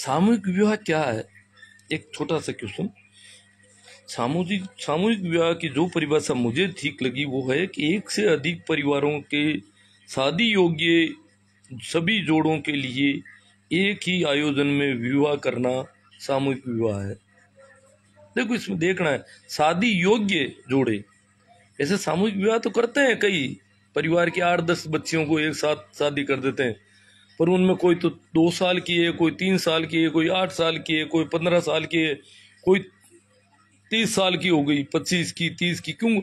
सामूहिक विवाह क्या है? एक छोटा सा क्वेश्चन। सामूहिक विवाह की जो परिभाषा मुझे ठीक लगी वो है कि एक से अधिक परिवारों के शादी योग्य सभी जोड़ों के लिए एक ही आयोजन में विवाह करना सामूहिक विवाह है। देखो, इसमें देखना है शादी योग्य जोड़े। ऐसे सामूहिक विवाह तो करते हैं, कई परिवार के 8-10 बच्चियों को एक साथ शादी कर देते हैं, पर उनमें कोई तो 2 साल की है, कोई 3 साल की है, कोई 8 साल की है, कोई 15 साल की है, कोई 30 साल की हो गई, 25 की, 30 की। क्यों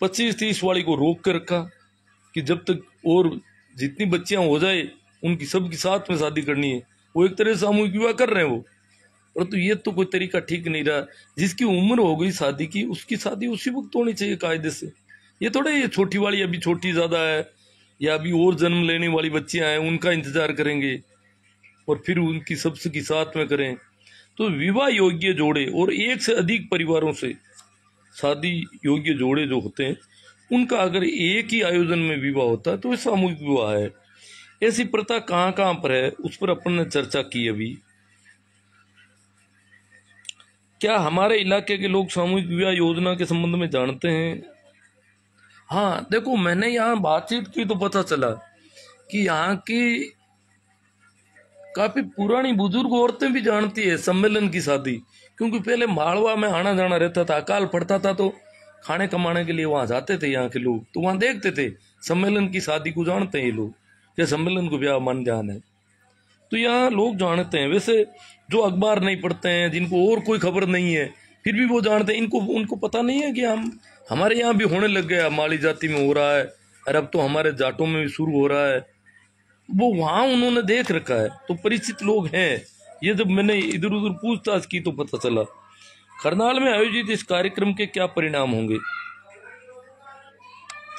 25-30 वाली को रोक कर रखा कि जब तक और जितनी बच्चियां हो जाए उनकी सबकी साथ में शादी करनी है। वो एक तरह से सामूहिक विवाह कर रहे हैं वो, परंतु ये तो कोई तरीका ठीक नहीं रहा। जिसकी उम्र हो गई शादी की, उसकी शादी उसी वक्त होनी चाहिए कायदे से। ये थोड़ा ये छोटी वाली अभी छोटी ज्यादा है या अभी और जन्म लेने वाली बच्चियां हैं उनका इंतजार करेंगे और फिर उनकी सबसे की साथ में करें। तो विवाह योग्य जोड़े और एक से अधिक परिवारों से शादी योग्य जोड़े जो होते हैं उनका अगर एक ही आयोजन में विवाह होता है तो ये सामूहिक विवाह है। ऐसी प्रथा कहाँ कहाँ पर है उस पर अपन ने चर्चा की अभी। क्या हमारे इलाके के लोग सामूहिक विवाह योजना के संबंध में जानते हैं? हाँ, देखो, मैंने यहाँ बातचीत की तो पता चला कि यहाँ की काफी पुरानी बुजुर्ग औरतें भी जानती है सम्मेलन की शादी, क्योंकि पहले मालवा में आना जाना रहता था, अकाल पड़ता था तो खाने कमाने के लिए वहां जाते थे यहाँ के लोग, तो वहां देखते थे सम्मेलन की शादी को जानते हैं ये लोग, या सम्मेलन को ब्याह मान जान है, तो यहाँ लोग जानते हैं। वैसे जो अखबार नहीं पढ़ते हैं, जिनको और कोई खबर नहीं है, फिर भी वो जानते हैं। उनको पता नहीं है कि हमारे यहाँ भी होने लग गया, माली जाति में हो रहा है, और अब तो हमारे जाटों में भी शुरू हो रहा है। वो वहां उन्होंने देख रखा है, तो परिचित लोग हैं। ये जब मैंने इधर उधर पूछताछ की तो पता चला। खरनाल में आयोजित इस कार्यक्रम के क्या परिणाम होंगे?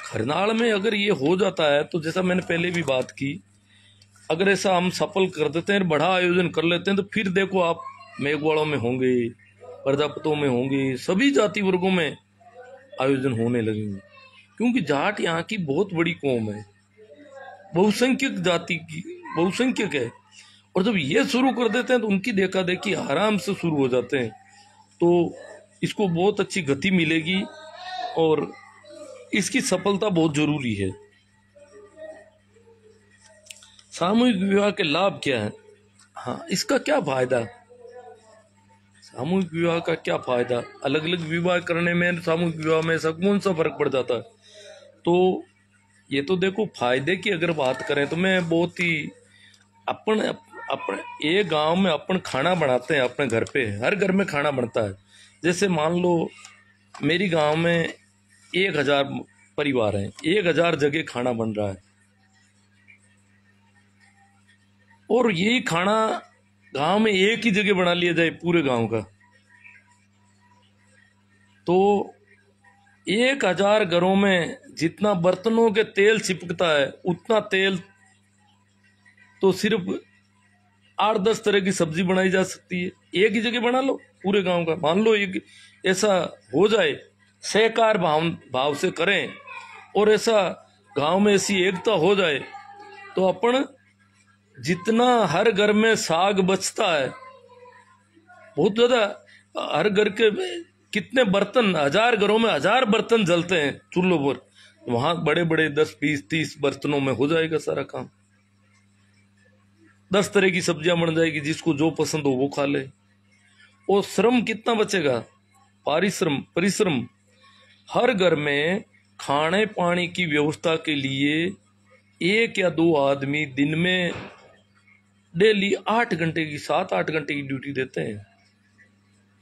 खरनाल में अगर ये हो जाता है तो जैसा मैंने पहले भी बात की, अगर ऐसा हम सफल कर देते हैं, बड़ा आयोजन कर लेते हैं, तो फिर देखो आप मेघवाड़ों में होंगे, प्रजापतों में होंगे, सभी जाति वर्गों में आयोजन होने लगेंगे। क्योंकि जाट यहाँ की बहुत बड़ी कौम है, बहुसंख्यक जाति की, बहुसंख्यक है, और जब ये शुरू कर देते हैं तो उनकी देखा देखी आराम से शुरू हो जाते हैं, तो इसको बहुत अच्छी गति मिलेगी और इसकी सफलता बहुत जरूरी है। सामूहिक विवाह के लाभ क्या है? हाँ, इसका क्या फायदा? सामूहिक विवाह का क्या फायदा? अलग अलग विवाह करने में, सामूहिक विवाह में ऐसा कौन सा फर्क पड़ जाता है? तो ये तो देखो, फायदे की अगर बात करें तो मैं बहुत ही अपन एक गांव में अपन खाना बनाते हैं अपने घर पे, हर घर में खाना बनता है। जैसे मान लो मेरी गांव में 1000 परिवार हैं, 1000 जगह खाना बन रहा है, और यही खाना गांव में एक ही जगह बना लिया जाए पूरे गांव का, तो 1000 घरों में जितना बर्तनों के तेल चिपकता है उतना तेल तो सिर्फ 8-10 तरह की सब्जी बनाई जा सकती है। एक ही जगह बना लो पूरे गांव का। मान लो एक ऐसा हो जाए, सहकार भाव से करें, और ऐसा गांव में ऐसी एकता हो जाए, तो अपन जितना हर घर में साग बचता है बहुत ज्यादा, हर घर के कितने बर्तन, 1000 घरों में 1000 बर्तन जलते हैं चूल्हों पर, वहां बड़े बड़े 10-20-30 बर्तनों में हो जाएगा सारा काम। 10 तरह की सब्जियां बन जाएगी, जिसको जो पसंद हो वो खा ले। और श्रम कितना बचेगा? परिश्रम। हर घर में खाने पानी की व्यवस्था के लिए 1 या 2 आदमी दिन में डेली 8 घंटे की, 7-8 घंटे की ड्यूटी देते हैं।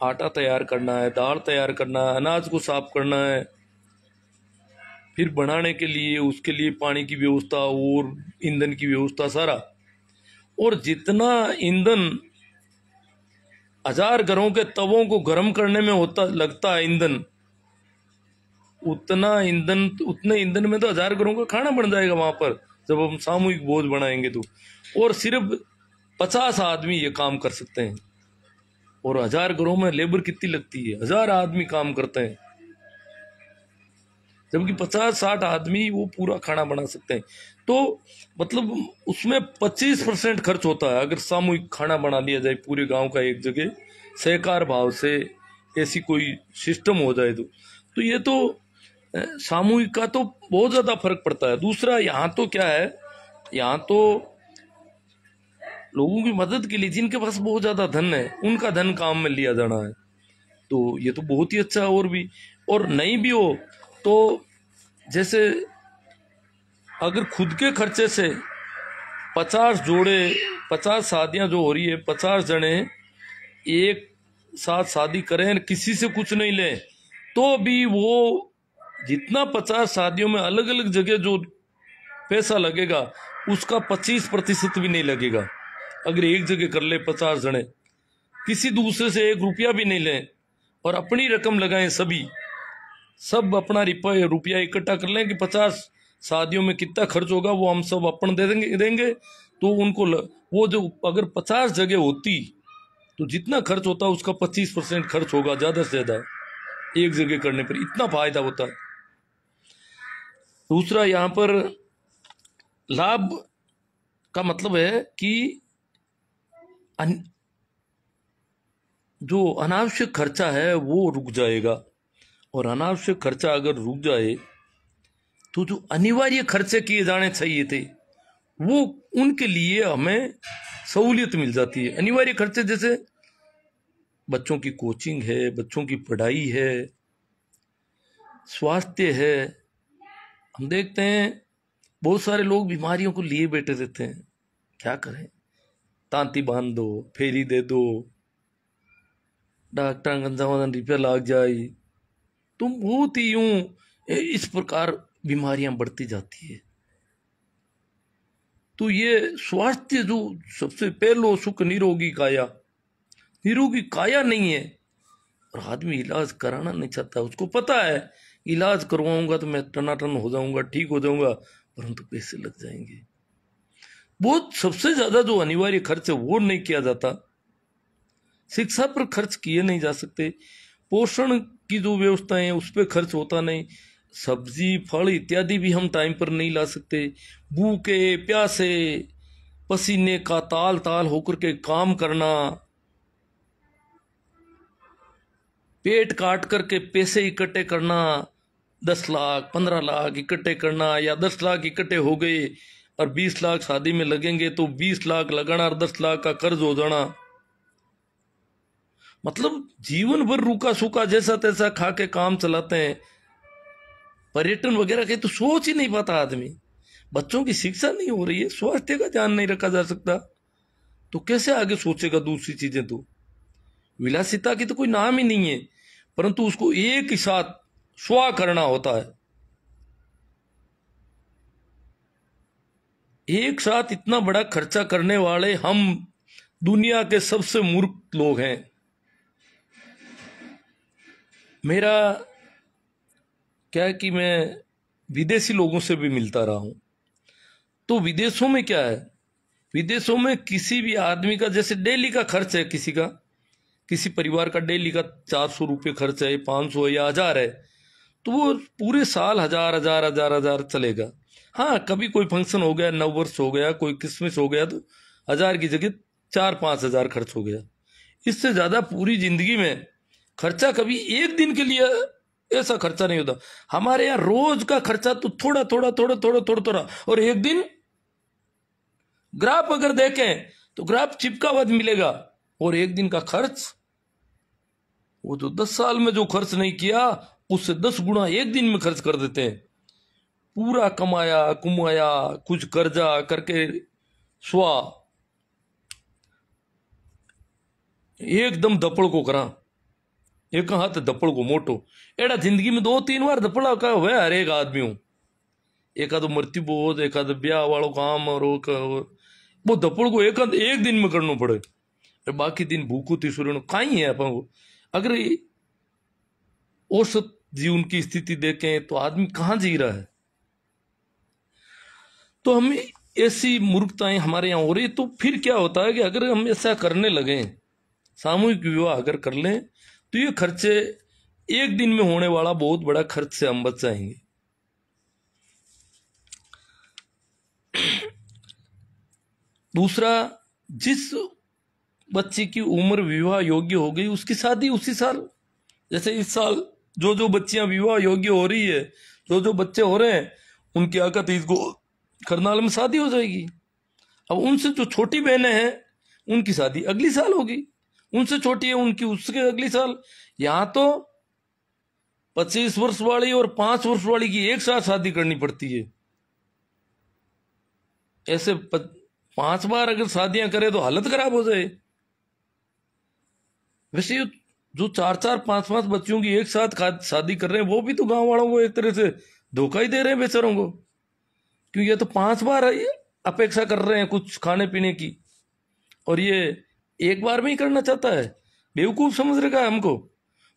आटा तैयार करना है, दाल तैयार करना है, अनाज को साफ करना है, फिर बनाने के लिए उसके लिए पानी की व्यवस्था और ईंधन की व्यवस्था सारा। और जितना ईंधन 1000 घरों के तवों को गर्म करने में लगता है ईंधन, उतने ईंधन में तो 1000 घरों का खाना बन जाएगा वहां पर, जब हम सामूहिक भोज बनाएंगे तो। और सिर्फ 50 आदमी ये काम कर सकते हैं, और 1000 घरों में लेबर कितनी लगती है? 1000 आदमी काम करते हैं। जबकि 50-60 आदमी वो पूरा खाना बना सकते हैं। तो मतलब उसमें 25% खर्च होता है अगर सामूहिक खाना बना लिया जाए पूरे गांव का एक जगह सहकार भाव से, ऐसी कोई सिस्टम हो जाए तो ये तो सामूहिक का तो बहुत ज़्यादा फर्क पड़ता है। दूसरा यहाँ तो क्या है, यहाँ तो लोगों की मदद के लिए जिनके पास बहुत ज़्यादा धन है उनका धन काम में लिया जाना है, तो ये तो बहुत ही अच्छा है। और भी, और नहीं भी हो तो जैसे अगर खुद के खर्चे से 50 जोड़े 50 शादियां जो हो रही है, 50 जने एक साथ शादी करें, किसी से कुछ नहीं लें, तो भी वो जितना 50 शादियों में अलग अलग जगह जो पैसा लगेगा उसका 25% भी नहीं लगेगा। अगर एक जगह कर ले 50 जने, किसी दूसरे से 1 रुपया भी नहीं लें और अपनी रकम लगाएं, सब अपना रुपया इकट्ठा कर लें कि 50 शादियों में कितना खर्च होगा वो हम सब अपन देंगे तो उनको वो जो अगर 50 जगह होती तो जितना खर्च होता उसका 25% खर्च होगा ज़्यादा से ज़्यादा एक जगह करने पर, इतना फायदा होता है। दूसरा यहाँ पर लाभ का मतलब है कि जो अनावश्यक खर्चा है वो रुक जाएगा, और अनावश्यक खर्चा अगर रुक जाए तो जो अनिवार्य खर्चे किए जाने चाहिए थे वो उनके लिए हमें सहूलियत मिल जाती है। अनिवार्य खर्चे जैसे बच्चों की कोचिंग है, बच्चों की पढ़ाई है, स्वास्थ्य है। हम देखते हैं बहुत सारे लोग बीमारियों को लिए बैठे रहते हैं, क्या करें, तांती बांध दो, फेरी दे दो, डॉक्टर गंजावन रुपया लाग जाए, तो बहुत ही यूं इस प्रकार बीमारियां बढ़ती जाती है। तो ये स्वास्थ्य जो सबसे पहलो सुख निरोगी काया नहीं है, और आदमी इलाज कराना नहीं चाहता। उसको पता है इलाज करवाऊंगा तो मैं टनाटन हो जाऊंगा, ठीक हो जाऊंगा, परंतु पैसे लग जाएंगे। बहुत सबसे ज्यादा जो अनिवार्य खर्च है वो नहीं किया जाता, शिक्षा पर खर्च किए नहीं जा सकते, पोषण की जो व्यवस्थाएं है उस पर खर्च होता नहीं, सब्जी फल इत्यादि भी हम टाइम पर नहीं ला सकते, भूखे प्यासे पसीने का ताल ताल होकर के काम करना, पेट काट करके पैसे इकट्ठे करना, 10 लाख 15 लाख इकट्ठे करना, या 10 लाख इकट्ठे हो गए और 20 लाख शादी में लगेंगे तो 20 लाख लगाना और 10 लाख का कर्ज हो जाना, मतलब जीवन भर रूखा सूखा जैसा तैसा खा के काम चलाते हैं। पर्यटन वगैरह के तो सोच ही नहीं पाता आदमी, बच्चों की शिक्षा नहीं हो रही है, स्वास्थ्य का ध्यान नहीं रखा जा सकता, तो कैसे आगे सोचेगा दूसरी चीजें। तो विलासिता की तो कोई नाम ही नहीं है, परंतु उसको एक ही साथ स्वा करना होता है। एक साथ इतना बड़ा खर्चा करने वाले हम दुनिया के सबसे मूर्ख लोग हैं। मेरा क्या है कि मैं विदेशी लोगों से भी मिलता रहा हूं, तो विदेशों में क्या है, विदेशों में किसी भी आदमी का जैसे डेली का खर्च है, किसी परिवार का डेली का 400 रुपये खर्च है, 500 है या 1000 है, तो वो पूरे साल हजार चलेगा। हाँ, कभी कोई फंक्शन हो गया, नव वर्ष हो गया, कोई क्रिसमस हो गया, तो 1000 की जगह 4-5 हजार खर्च हो गया। इससे ज्यादा पूरी जिंदगी में खर्चा कभी एक दिन के लिए ऐसा खर्चा नहीं होता। हमारे यहाँ रोज का खर्चा तो थोड़ा, और एक दिन ग्राफ अगर देखें तो ग्राफ चिपका हुआ मिलेगा, और एक दिन का खर्च वो जो 10 साल में जो खर्च नहीं किया उससे 10 गुना एक दिन में खर्च कर देते हैं। पूरा कमाया कुमाया कुछ कर्जा करके स्वा एकदम दपड़ को करा, एक हाथ दपड़ को मोटो, एड़ा जिंदगी में 2-3 बार दपड़ा का हुआ हर एक आदमी हूं, एक आध मृत्यु बोध, एक आध ब्याह वालों काम, और वो दपड़ को एक दिन में करना पड़े, और बाकी दिन भूखो तीसरे कहीं है अपन को। अगर औसत जीवन की स्थिति देखें तो आदमी कहाँ जी रहा है। तो हम ऐसी मूर्खताएं हमारे यहाँ हो रही, तो फिर क्या होता है कि अगर हम ऐसा करने लगे, सामूहिक विवाह अगर कर लें, तो ये खर्चे एक दिन में होने वाला बहुत बड़ा खर्च से हम बच जाएंगे। दूसरा, जिस बच्चे की उम्र विवाह योग्य हो गई उसकी शादी उसी साल, जैसे इस साल जो जो बच्चियां विवाह योग्य हो रही है, जो जो बच्चे हो रहे हैं, उनकी 31 को करनाल में शादी हो जाएगी। अब उनसे जो छोटी बहनें हैं उनकी शादी अगली साल होगी, उनसे छोटी है उनकी उसके अगली साल। यहां तो 25 वर्ष वाली और 5 वर्ष वाली की एक साथ शादी करनी पड़ती है। ऐसे 5 बार अगर शादियां करे तो हालत खराब हो जाए। वैसे ये जो 4-4 5-5 बच्चियों की एक साथ शादी कर रहे हैं वो भी तो गांव वालों को एक तरह से धोखा ही दे रहे हैं बेचारों को, क्योंकि ये तो 5 बार अपेक्षा कर रहे हैं कुछ खाने पीने की, और ये एक बार में ही करना चाहता है। बेवकूफ समझ रखा है हमको।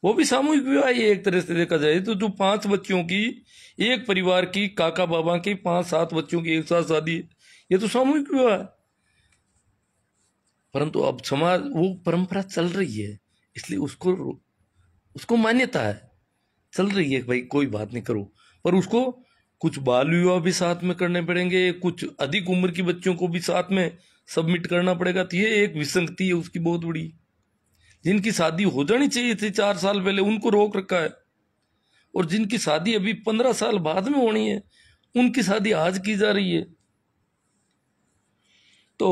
वो भी सामूहिक विवाह है एक तरह से देखा जाए तो। जो 5 बच्चियों की, एक परिवार की, काका बाबा की 5-7 बच्चियों की एक साथ शादी, ये तो सामूहिक विवाह है। परंतु अब समाज वो परंपरा चल रही है, इसलिए उसको मान्यता है, चल रही है भाई कोई बात नहीं करो, पर उसको कुछ बाल विवाह भी साथ में करने पड़ेंगे, कुछ अधिक उम्र की बच्चों को भी साथ में सबमिट करना पड़ेगा। तो ये एक विसंगति है उसकी बहुत बड़ी। जिनकी शादी हो जानी चाहिए थी 4 साल पहले उनको रोक रखा है, और जिनकी शादी अभी 15 साल बाद में होनी है उनकी शादी आज की जा रही है। तो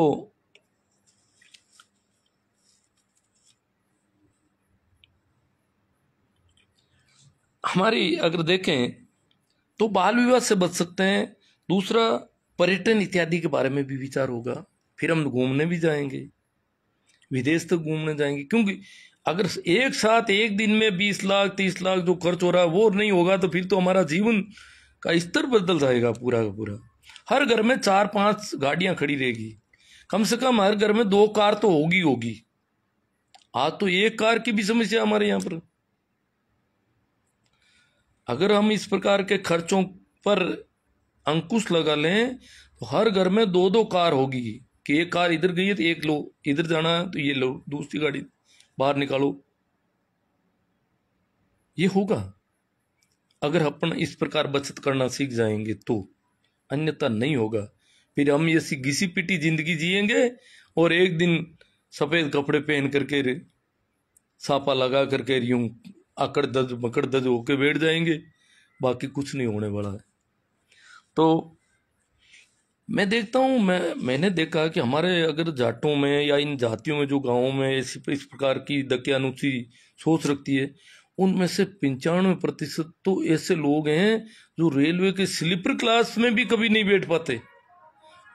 हमारी अगर देखें तो बाल विवाह से बच सकते हैं। दूसरा, पर्यटन इत्यादि के बारे में भी विचार होगा। फिर हम घूमने भी जाएंगे, विदेश तक घूमने जाएंगे, क्योंकि अगर एक साथ एक दिन में 20 लाख 30 लाख जो खर्च हो रहा है वो नहीं होगा तो फिर तो हमारा जीवन का स्तर बदल जाएगा पूरा का पूरा। हर घर में 4-5 गाड़ियां खड़ी रहेगी, कम से कम हर घर में 2 कार तो होगी। आज तो एक कार की भी समस्या हमारे यहाँ पर। अगर हम इस प्रकार के खर्चों पर अंकुश लगा लें तो हर घर में 2-2 कार होगी, कि एक कार इधर गई है तो एक लो, इधर जाना है तो ये लो, दूसरी गाड़ी बाहर निकालो। ये होगा अगर अपन इस प्रकार बचत करना सीख जाएंगे तो, अन्यथा नहीं होगा। फिर हम ये घिसी पिटी जिंदगी जिएंगे और एक दिन सफेद कपड़े पहन करके सापा लगा करके यूं आकड़ दज मकड़ दज होके बैठ जाएंगे, बाकी कुछ नहीं होने वाला है। तो मैं देखता हूँ, मैंने देखा कि हमारे अगर जाटों में या इन जातियों में जो गांवों में इस प्रकार की दकियानुसी सोच रखती है, उनमें से 95% तो ऐसे लोग हैं जो रेलवे के स्लीपर क्लास में भी कभी नहीं बैठ पाते।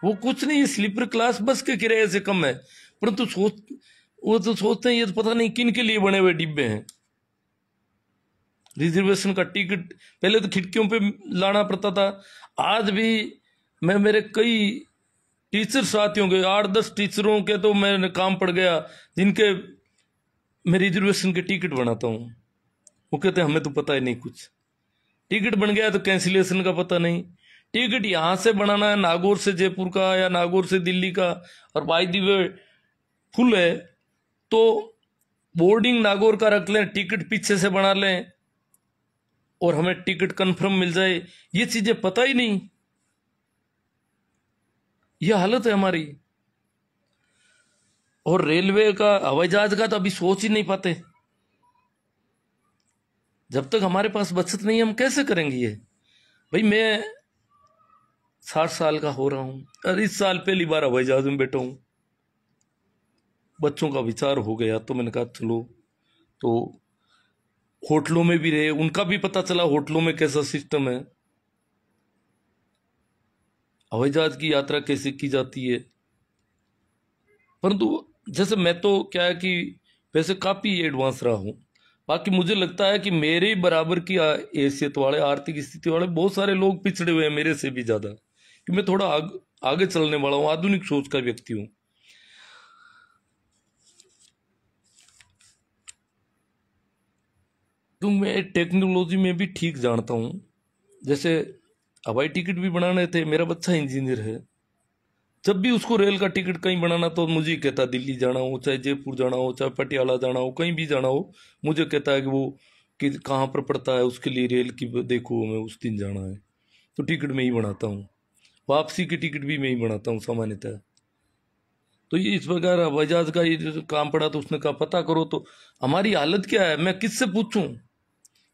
वो कुछ नहीं, स्लीपर क्लास बस के किराए से कम है, परंतु वो तो सोचते हैं ये तो पता नहीं किन के लिए बने हुए डिब्बे हैं। रिजर्वेशन का टिकट पहले तो खिड़कियों पे लाना पड़ता था, आज भी मैं मेरे कई टीचर साथियों के 8-10 टीचरों के तो मैं काम पड़ गया जिनके मैं रिजर्वेशन के टिकट बनाता हूँ। वो कहते हैं हमें तो पता ही नहीं कुछ, टिकट बन गया तो कैंसिलेशन का पता नहीं। टिकट यहाँ से बनाना है नागौर से जयपुर का या नागौर से दिल्ली का, और बाय द वे फुल है तो बोर्डिंग नागौर का रख लें, टिकट पीछे से बना लें और हमें टिकट कंफर्म मिल जाए। ये चीजें पता ही नहीं, यह हालत है हमारी। और रेलवे का, हवाई जहाज का तो अभी सोच ही नहीं पाते। जब तक हमारे पास बचत नहीं हम कैसे करेंगे ये। भाई मैं 60 साल का हो रहा हूं और इस साल पहली बार हवाई जहाज में बैठा हूं। बच्चों का विचार हो गया तो मैंने कहा चलो, तो होटलों में भी रहे, उनका भी पता चला होटलों में कैसा सिस्टम है, हवाई जहाज की यात्रा कैसे की जाती है। परंतु जैसे मैं तो क्या है कि वैसे काफी एडवांस रहा हूं, बाकी मुझे लगता है कि मेरे बराबर की हैसियत वाले, आर्थिक स्थिति वाले बहुत सारे लोग पिछड़े हुए हैं मेरे से भी ज्यादा, कि मैं थोड़ा आगे चलने वाला हूं, आधुनिक सोच का व्यक्ति हूं। तो मैं टेक्नोलॉजी में भी ठीक जानता हूं। जैसे हवाई टिकट भी बनाने थे, मेरा बच्चा इंजीनियर है, जब भी उसको रेल का टिकट कहीं बनाना तो मुझे ही कहता, दिल्ली जाना हो, चाहे जयपुर जाना हो, चाहे पटियाला जाना हो, कहीं भी जाना हो, मुझे कहता है कि वो कि कहाँ पर पड़ता है, उसके लिए रेल की देखो, हमें उस दिन जाना है। तो टिकट मैं ही बनाता हूँ, वापसी की टिकट भी मैं ही बनाता हूँ सामान्यतः। तो ये इस प्रकार हवाई जहाज का ये जो काम पड़ा, तो उसने कहा पता करो तो हमारी हालत क्या है, मैं किससे पूछूं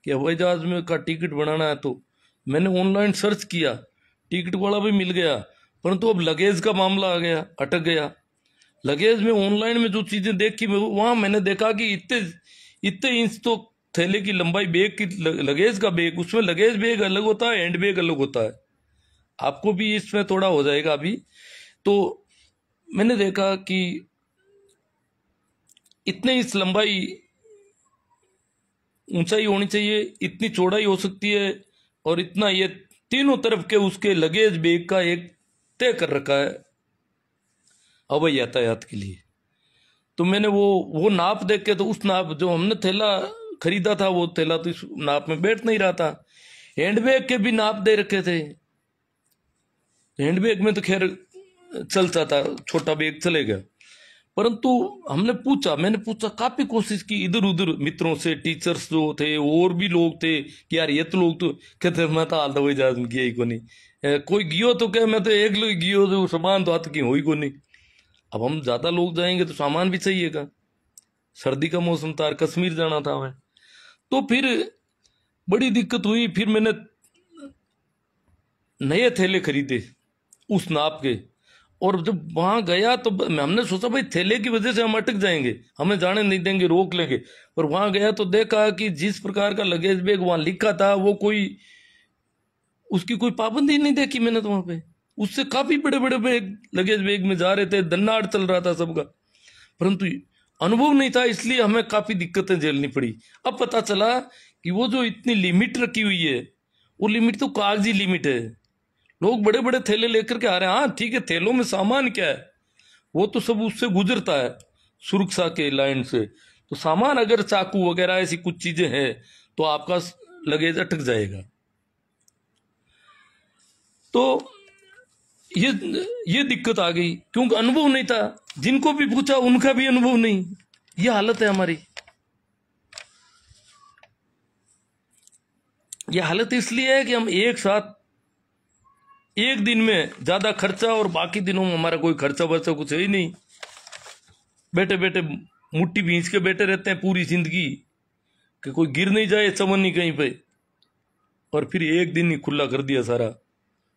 कि हवाई जहाज में का टिकट बनाना है। तो मैंने ऑनलाइन सर्च किया, टिकट वाला भी मिल गया, परंतु अब लगेज का मामला आ गया, अटक गया। लगेज में ऑनलाइन में जो चीजें देखी, वहां मैंने देखा कि इतने इतने इंच तो थैले की लंबाई बैग की, लगेज का बैग, उसमें लगेज बैग अलग होता है, हैंड बैग अलग होता है। आपको भी इसमें थोड़ा हो जाएगा अभी। तो मैंने देखा कि इतने इंच लंबाई, ऊंचाई होनी चाहिए, इतनी चौड़ाई हो सकती है, और इतना ये तीनों तरफ के उसके लगेज बैग का एक तय कर रखा है हवाई यातायात के लिए। तो मैंने वो नाप देख के, तो उस नाप जो हमने थैला खरीदा था, वो थैला तो इस नाप में बैठ नहीं रहा था। हैंडबैग के भी नाप दे रखे थे, हैंडबैग में तो खैर चलता था, छोटा बैग चलेगा। परंतु मैंने पूछा, काफी कोशिश की इधर उधर मित्रों से, टीचर्स जो थे और भी लोग थे कि यार ये तो लोग तो कहते मैं तो हाल हवाई जहाज में गया ही को नहीं, कोई गियो तो क्या, मैं तो एक लोग गियो, जो सामान तो हाथ की हो ही को नहीं। अब हम ज्यादा लोग जाएंगे तो सामान भी चाहिएगा, सर्दी का मौसम था, कश्मीर जाना था हमें। तो फिर बड़ी दिक्कत हुई। फिर मैंने नए थैले खरीदे उस नाप के, और जब वहां गया तो हमने सोचा भाई थैले की वजह से हम अटक जाएंगे, हमें जाने नहीं देंगे, रोक लेंगे। पर वहां गया तो देखा कि जिस प्रकार का लगेज बैग वहां लिखा था, वो उसकी कोई पाबंदी नहीं देखी मैंने तो वहां पे। उससे काफी बड़े बड़े बैग, लगेज बैग में जा रहे थे, दन्नाड़ चल रहा था सबका। परंतु अनुभव नहीं था, इसलिए हमें काफी दिक्कतें झेलनी पड़ी। अब पता चला कि वो जो इतनी लिमिट रखी हुई है, वो लिमिट तो कागजी लिमिट है। लोग बड़े बड़े थैले लेकर के आ रहे हैं। हाँ ठीक है, थैलों में सामान क्या है, वो तो सब उससे गुजरता है, सुरक्षा के लाइन से। तो सामान अगर चाकू वगैरह ऐसी कुछ चीजें हैं तो आपका लगेज अटक जाएगा। तो ये दिक्कत आ गई, क्योंकि अनुभव नहीं था। जिनको भी पूछा उनका भी अनुभव नहीं। ये हालत है हमारी। ये हालत इसलिए है कि हम एक साथ एक दिन में ज्यादा खर्चा, और बाकी दिनों में हमारा कोई खर्चा वर्चा कुछ है ही नहीं। बैठे बैठे मुट्ठी भींच के बैठे रहते हैं पूरी जिंदगी, कि कोई गिर नहीं जाए चमन कहीं पे। और फिर एक दिन ही खुला कर दिया सारा।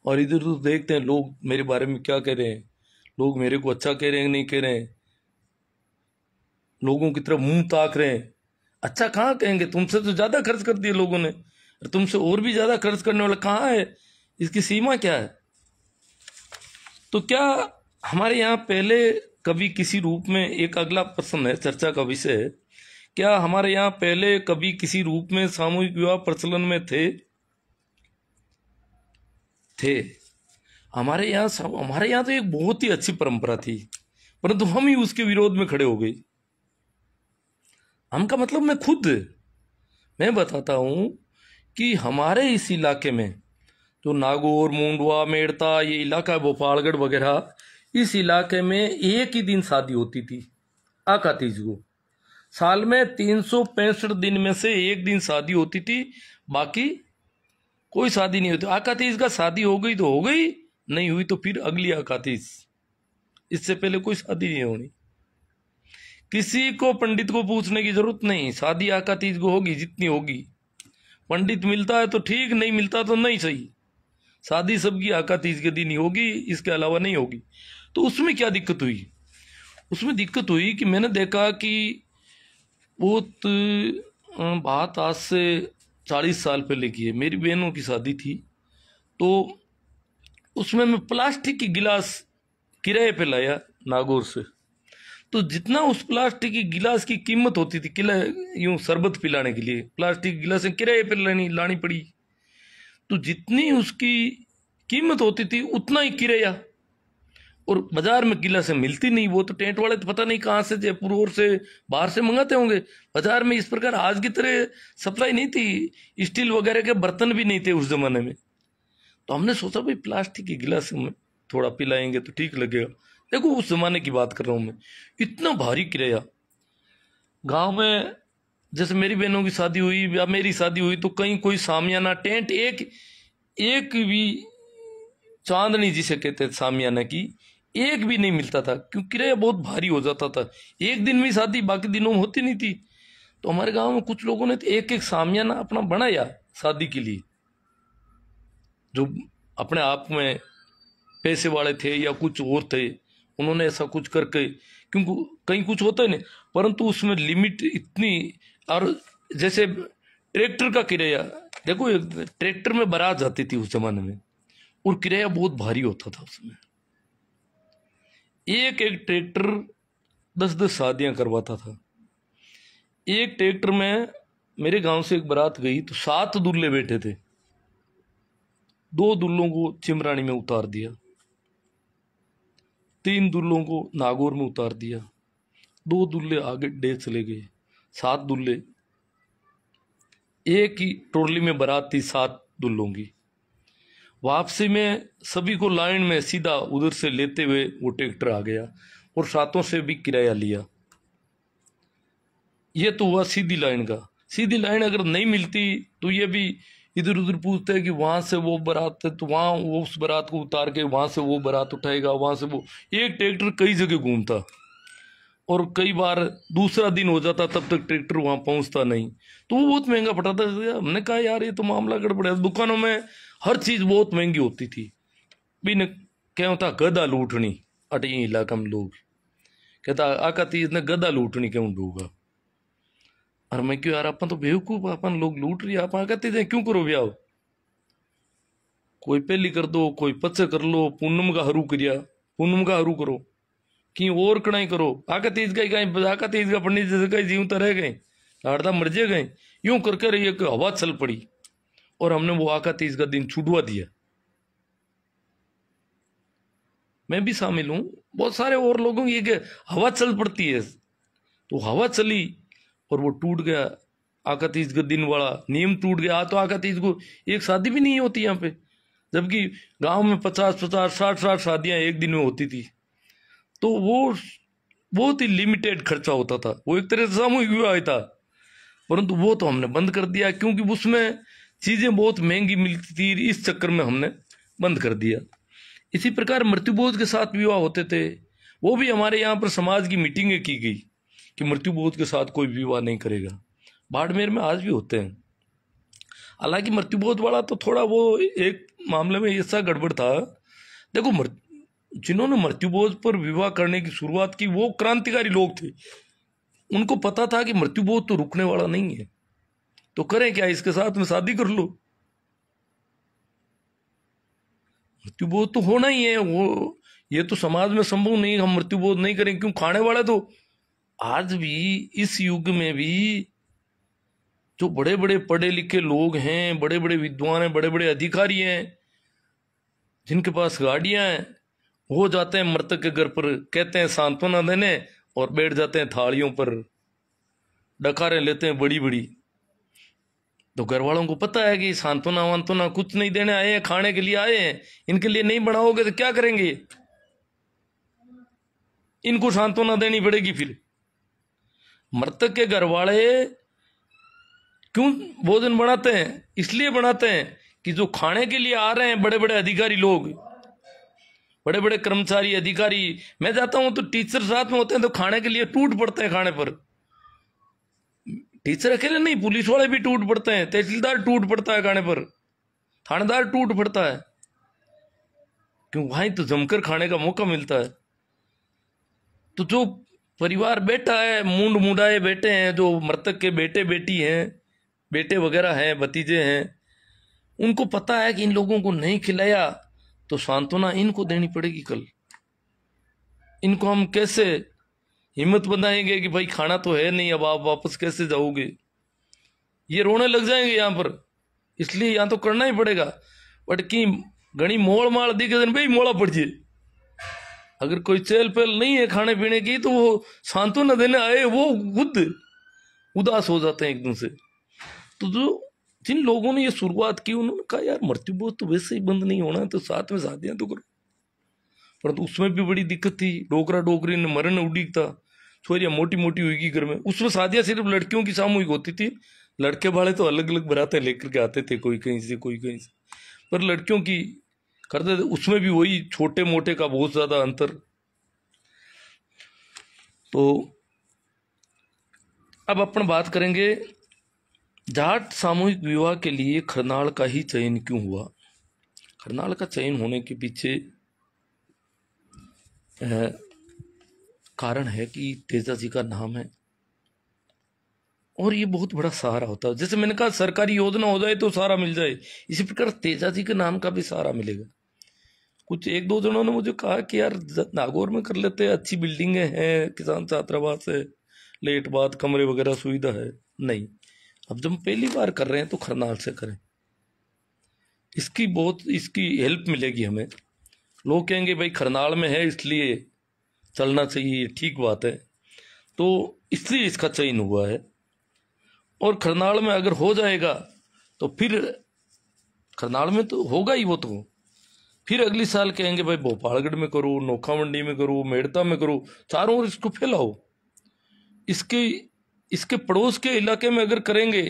और इधर उधर देखते हैं लोग मेरे बारे में क्या कह रहे हैं, लोग मेरे को अच्छा कह रहे हैं नहीं कह रहे हैं, लोगों की तरफ मुंह ताक रहे हैं। अच्छा कहाँ कहेंगे, तुमसे तो ज्यादा खर्च कर दिए लोगों ने, तुमसे और भी ज्यादा खर्च करने वाला कहाँ है, इसकी सीमा क्या है। तो क्या हमारे यहाँ पहले कभी किसी रूप में, एक अगला प्रश्न है, चर्चा का विषय है, क्या हमारे यहाँ पहले कभी किसी रूप में सामूहिक विवाह प्रचलन में थे? हमारे यहाँ तो एक बहुत ही अच्छी परंपरा थी, परंतु हम ही उसके विरोध में खड़े हो गए। हम का मतलब मैं बताता हूं कि हमारे इस इलाके में जो नागौर, मुंडवा, मेड़ता, ये इलाका है, भोपालगढ़ वगैरह, इस इलाके में एक ही दिन शादी होती थी, आका तीज को। साल में 365 दिन में से एक दिन शादी होती थी, बाकी कोई शादी नहीं होती। आका तीज का शादी हो गई तो हो गई, नहीं हुई तो फिर अगली आका तीज, इससे पहले कोई शादी नहीं होनी। किसी को पंडित को पूछने की जरूरत नहीं, शादी आका तीज को होगी जितनी होगी। पंडित मिलता है तो ठीक, नहीं मिलता तो नहीं सही। शादी सबकी आका तीज के दिन ही होगी, इसके अलावा नहीं होगी। तो उसमें क्या दिक्कत हुई? उसमें दिक्कत हुई कि मैंने देखा कि बहुत बात आज से 40 साल पहले की है। मेरी बहनों की शादी थी, तो उसमें मैं प्लास्टिक की गिलास किराए पे लाया नागौर से। तो जितना उस प्लास्टिक की गिलास की कीमत होती थी, यूं शरबत पिलाने के लिए प्लास्टिक गिलासें किराए पे लानी पड़ी। तो जितनी उसकी कीमत होती थी उतना ही किराया, और बाजार में गिलासें मिलती नहीं। वो तो टेंट वाले तो पता नहीं कहाँ से, जयपुर और से, बाहर से मंगाते होंगे। बाजार में इस प्रकार आज की तरह सप्लाई नहीं थी, स्टील वगैरह के बर्तन भी नहीं थे उस जमाने में। तो हमने सोचा भाई प्लास्टिक की गिलास में थोड़ा पिलाएंगे तो ठीक लगेगा। देखो उस जमाने की बात कर रहा हूं मैं, इतना भारी किराया। गांव में जैसे मेरी बहनों की शादी हुई या मेरी शादी हुई तो कहीं कोई सामियाना टेंट, एक भी चांदनी जिसे कहते हैं सामियाना की, एक भी नहीं मिलता था, क्योंकि किराया बहुत भारी हो जाता था। एक दिन में शादी बाकी दिनों में होती नहीं थी। तो हमारे गांव में कुछ लोगों ने एक एक सामियाना अपना बनाया शादी के लिए, जो अपने आप में पैसे वाले थे या कुछ और थे, उन्होंने ऐसा कुछ करके, क्योंकि कहीं कुछ होता है नहीं, परंतु उसमें लिमिट इतनी। और जैसे ट्रैक्टर का किराया देखो, ट्रैक्टर में बारात जाती थी उस जमाने में, और किराया बहुत भारी होता था उसमें। एक एक ट्रैक्टर 10-10 शादियां करवाता था। एक ट्रैक्टर में मेरे गांव से एक बारात गई तो 7 दूल्हे बैठे थे। 2 दूल्हों को चिमरानी में उतार दिया, 3 दूल्हों को नागौर में उतार दिया, 2 दूल्हे आगे डे चले गए, 7 दूल्हे। एक ही ट्रॉली में बारात थी 7 दूल्हों की। वापसी में सभी को लाइन में सीधा उधर से लेते हुए वो ट्रैक्टर आ गया, और सातों से भी किराया लिया। ये तो हुआ सीधी लाइन का। सीधी लाइन अगर नहीं मिलती तो ये भी इधर उधर पूछते हैं कि वहां से वो बारात है तो वहां वो उस बारात को उतार के वहां से वो बारात उठाएगा, वहां से वो। एक ट्रैक्टर कई जगह घूमता, और कई बार दूसरा दिन हो जाता तब तक ट्रैक्टर वहां पहुंचता नहीं, तो वो बहुत महंगा पड़ता था। हमने कहा यार ये तो मामला गड़बड़ है। दुकानों में हर चीज बहुत महंगी होती थी। बिन क्या होता गदा लूटनी अट इलाका में लोग कहता आका तीज ने गदा लूटनी क्यों डूगा। और मैं क्यों यार, अपन तो बेवकूफ, अपन लोग लूट रही, आप कहते थे क्यों करो ब्याह, कोई पहली कर दो, कोई पच्चे कर लो, पूनम का हरू करिया, पूनम का हरू करो कि और कणाई करो। आका तीज का आका तीज का पंडित जैसे कहीं जीवता रह गए, लाड़दा मर जे गए, यूं करके रही एक हवा चल पड़ी, और हमने वो आका तीज का दिन छुड़वा दिया। मैं भी शामिल हूं, बहुत सारे और लोगों की हवा चल पड़ती है, तो हवा चली और वो टूट गया। आका तीज का दिन वाला नियम टूट गया। तो आका तीज को एक शादी भी नहीं होती यहाँ पे, जबकि गांव में 50-50, 60-60 शादियां एक दिन में होती थी। तो वो बहुत ही लिमिटेड खर्चा होता था, वो एक तरह से सामूहिक विवाह था। परंतु वो तो हमने बंद कर दिया, क्योंकि उसमें चीजें बहुत महंगी मिलती थी, इस चक्कर में हमने बंद कर दिया। इसी प्रकार मृत्युभोज के साथ विवाह होते थे, वो भी हमारे यहाँ पर समाज की मीटिंगें की गई कि मृत्युभोज के साथ कोई विवाह नहीं करेगा। बाड़मेर में आज भी होते हैं। हालांकि मृत्युभोज वाला तो थोड़ा वो एक मामले में ऐसा गड़बड़ था। देखो जिन्होंने मृत्युभोज पर विवाह करने की शुरुआत की वो क्रांतिकारी लोग थे। उनको पता था कि मृत्युभोज तो रुकने वाला नहीं है, तो करें क्या, इसके साथ में शादी कर लो। मृत्युभोज तो होना ही है, वो ये तो समाज में संभव नहीं हम मृत्युभोज नहीं करें। क्यों, खाने वाले तो आज भी इस युग में भी जो बड़े बड़े पढ़े लिखे लोग हैं, बड़े बड़े विद्वान हैं, बड़े बड़े अधिकारी हैं, जिनके पास गाड़ियां हैं, वो जाते हैं मृतक के घर पर, कहते हैं सांत्वना देने, और बैठ जाते हैं थालियों पर, डकारें लेते हैं बड़ी बड़ी। तो घर वालों को पता है कि सांत्वना वांत्वना कुछ नहीं देने आए हैं, खाने के लिए आए हैं, इनके लिए नहीं बनाओगे तो क्या करेंगे, इनको सांत्वना देनी पड़ेगी। फिर मृतक के घर वाले क्यों भोजन बनाते हैं, इसलिए बनाते हैं कि जो खाने के लिए आ रहे हैं बड़े बड़े अधिकारी लोग, बड़े बड़े कर्मचारी अधिकारी। मैं जाता हूं तो टीचर साथ में होते हैं, तो खाने के लिए टूट पड़ते हैं खाने पर। टीचर अकेले नहीं, पुलिस वाले भी टूट पड़ते हैं, तहसीलदार टूट पड़ता है खाने पर, थानेदार टूट पड़ता है, क्यों वहां तो जमकर खाने का मौका मिलता है। तो जो परिवार बैठा है, मूंड मुंडाए बैठे हैं, जो मृतक के बेटे बेटी हैं, बेटे वगैरह हैं, भतीजे हैं, उनको पता है कि इन लोगों को नहीं खिलाया तो सांत्वना इनको देनी पड़ेगी। कल इनको हम कैसे हिम्मत बनाएंगे कि भाई खाना तो है नहीं, अब आप वापस कैसे जाओगे, ये रोने लग जाएंगे यहाँ पर। इसलिए यहाँ तो करना ही पड़ेगा। बट की घनी मोड़ माड़ दी के दिन भाई मोड़ा पड़ जाए, अगर कोई चहल पहल नहीं है खाने पीने की, तो वो सांत्वना देने आए वो खुद उदास हो जाते हैं एकदम से। तो जो जिन लोगों ने ये शुरुआत की, उन्होंने कहा यार मृत्युभोज तो वैसे ही बंद नहीं होना, तो साथ में शादियां तो करो। परंतु उसमें भी बड़ी दिक्कत थी, डोकरा डोकरी ने मरण उड़ीक था, छोरियां मोटी मोटी हुई घर में। उसमें शादियां सिर्फ लड़कियों की सामूहिक होती थी, लड़के वाले तो अलग अलग बरातें लेकर के आते थे, कोई कहीं से कोई कहीं से। पर लड़कियों की करते थे, उसमें भी वही छोटे मोटे का बहुत ज्यादा अंतर। तो अब अपन बात करेंगे जाट सामूहिक विवाह के लिए खरनाल का ही चयन क्यों हुआ। खरनाल का चयन होने के पीछे कारण है कि तेजा जी का नाम है और ये बहुत बड़ा सहारा होता है। जैसे मैंने कहा सरकारी योजना हो जाए तो सहारा मिल जाए, इसी प्रकार तेजा जी के नाम का भी सहारा मिलेगा। कुछ एक दो जनों ने मुझे कहा कि यार नागौर में कर लेते हैं, अच्छी बिल्डिंगें हैं, किसान छात्रावास है, लेट बात कमरे वगैरह सुविधा है। नहीं, अब जब हम पहली बार कर रहे हैं तो खरनाल से करें, इसकी हेल्प मिलेगी हमें। लोग कहेंगे भाई खरनाल में है इसलिए चलना चाहिए, ठीक बात है, तो इसलिए इसका चयन हुआ है। और खरनाल में अगर हो जाएगा तो फिर खरनाल में तो होगा ही वो, तो फिर अगली साल कहेंगे भाई भोपालगढ़ में करो, नोखा मंडी में करो, मेड़ता में करो, चारों ओर इसको फैलाओ। इसके पड़ोस के इलाके में अगर करेंगे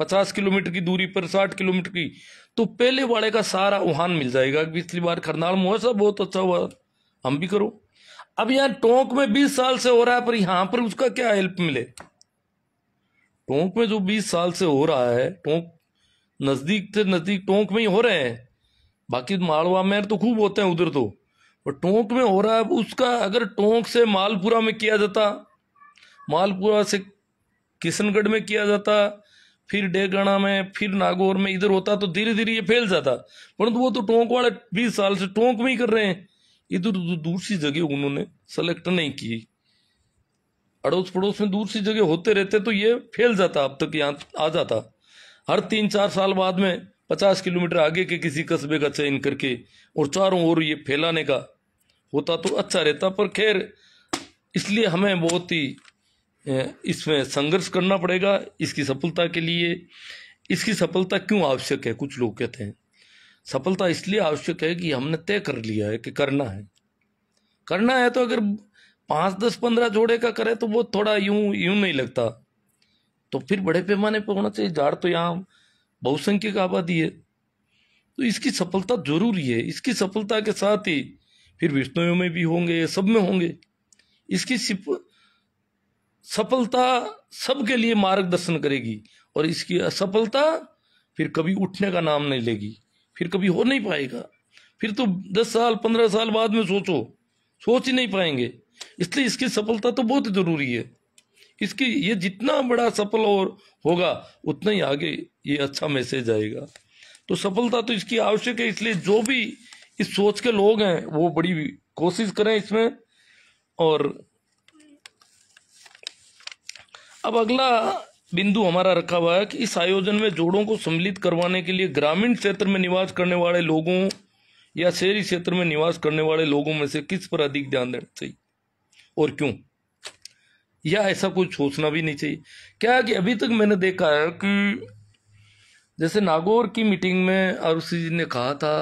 50 किलोमीटर की दूरी पर, 60 किलोमीटर की, तो पहले वाले का सारा वहान मिल जाएगा। पिछली बार खरनाल में हुआ, सब बहुत अच्छा हुआ, हम भी करो। अब यहाँ टोंक में 20 साल से हो रहा है, पर यहां पर उसका क्या हेल्प मिले। टोंक में जो 20 साल से हो रहा है, टोंक नजदीक से नजदीक टोंक में ही हो रहे हैं, बाकी मालवा में तो खूब होते हैं उधर तो, और टोंक में हो रहा है। उसका अगर टोंक से मालपुरा में किया जाता, मालपुरा से किशनगढ़ में किया जाता, फिर डेगाना में, फिर नागौर में, इधर होता तो धीरे धीरे ये फैल जाता। परंतु वो तो टोंक वाले 20 साल से टोंक में ही कर रहे हैं, इधर दूसरी जगह उन्होंने सेलेक्ट नहीं की। अड़ोस पड़ोस में दूसरी जगह होते रहते तो ये फैल जाता, अब तक यहाँ आ जाता। हर 3-4 साल बाद में 50 किलोमीटर आगे के किसी कस्बे का चयन करके और चारों ओर ये फैलाने का होता तो अच्छा रहता। पर खैर, इसलिए हमें बहुत ही इसमें संघर्ष करना पड़ेगा इसकी सफलता के लिए। इसकी सफलता क्यों आवश्यक है, कुछ लोग कहते हैं सफलता इसलिए आवश्यक है कि हमने तय कर लिया है कि करना है तो अगर 5, 10, 15 जोड़े का करे तो वो थोड़ा यूं नहीं लगता, तो फिर बड़े पैमाने पर होना चाहिए। जाट तो यहाँ बहुसंख्यक आबादी है, तो इसकी सफलता जरूरी है। इसकी सफलता के साथ ही फिर विष्णुओं में भी होंगे, सब में होंगे। इसकी सफलता सबके लिए मार्गदर्शन करेगी, और इसकी असफलता फिर कभी उठने का नाम नहीं लेगी, फिर कभी हो नहीं पाएगा। फिर तो 10 साल 15 साल बाद में सोच ही नहीं पाएंगे। इसलिए इसकी सफलता तो बहुत जरूरी है। ये जितना बड़ा सफल और होगा उतना ही आगे ये अच्छा मैसेज आएगा। तो सफलता तो इसकी आवश्यक है, इसलिए जो भी इस सोच के लोग हैं वो बड़ी कोशिश करें इसमें। और अब अगला बिंदु हमारा रखा हुआ है कि इस आयोजन में जोड़ों को सम्मिलित करवाने के लिए ग्रामीण क्षेत्र में निवास करने वाले लोगों या शहरी क्षेत्र में निवास करने वाले लोगों में से किस पर अधिक ध्यान देना चाहिए और क्यों, या ऐसा कुछ सोचना भी नहीं चाहिए। क्या कि अभी तक मैंने देखा है कि जैसे नागौर की मीटिंग में आरुषि जी ने कहा था,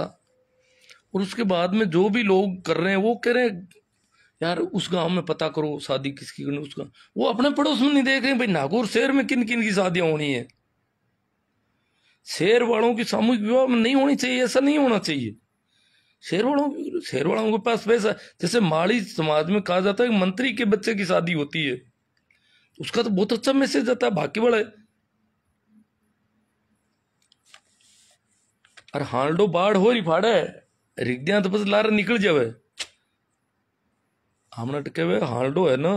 और उसके बाद में जो भी लोग कर रहे हैं वो कह रहे हैं यार उस गांव में पता करो शादी किसकी करनी, उसका वो अपने पड़ोस में नहीं देख रहे भाई नागौर शहर में किन किन की शादियां होनी है। शहर वालों की सामूहिक विवाह में नहीं होनी चाहिए, ऐसा नहीं होना चाहिए। शहर वालों के पास पैसा, जैसे माड़ी समाज में कहा जाता है कि मंत्री के बच्चे की शादी होती है, उसका तो बहुत अच्छा मैसेज आता है, भाग्य वाला है। और हांडो बाढ़ हो रही फाड़े रिगदियां तो बस लारे निकल जावे, हमने टके हुए हांडो है ना,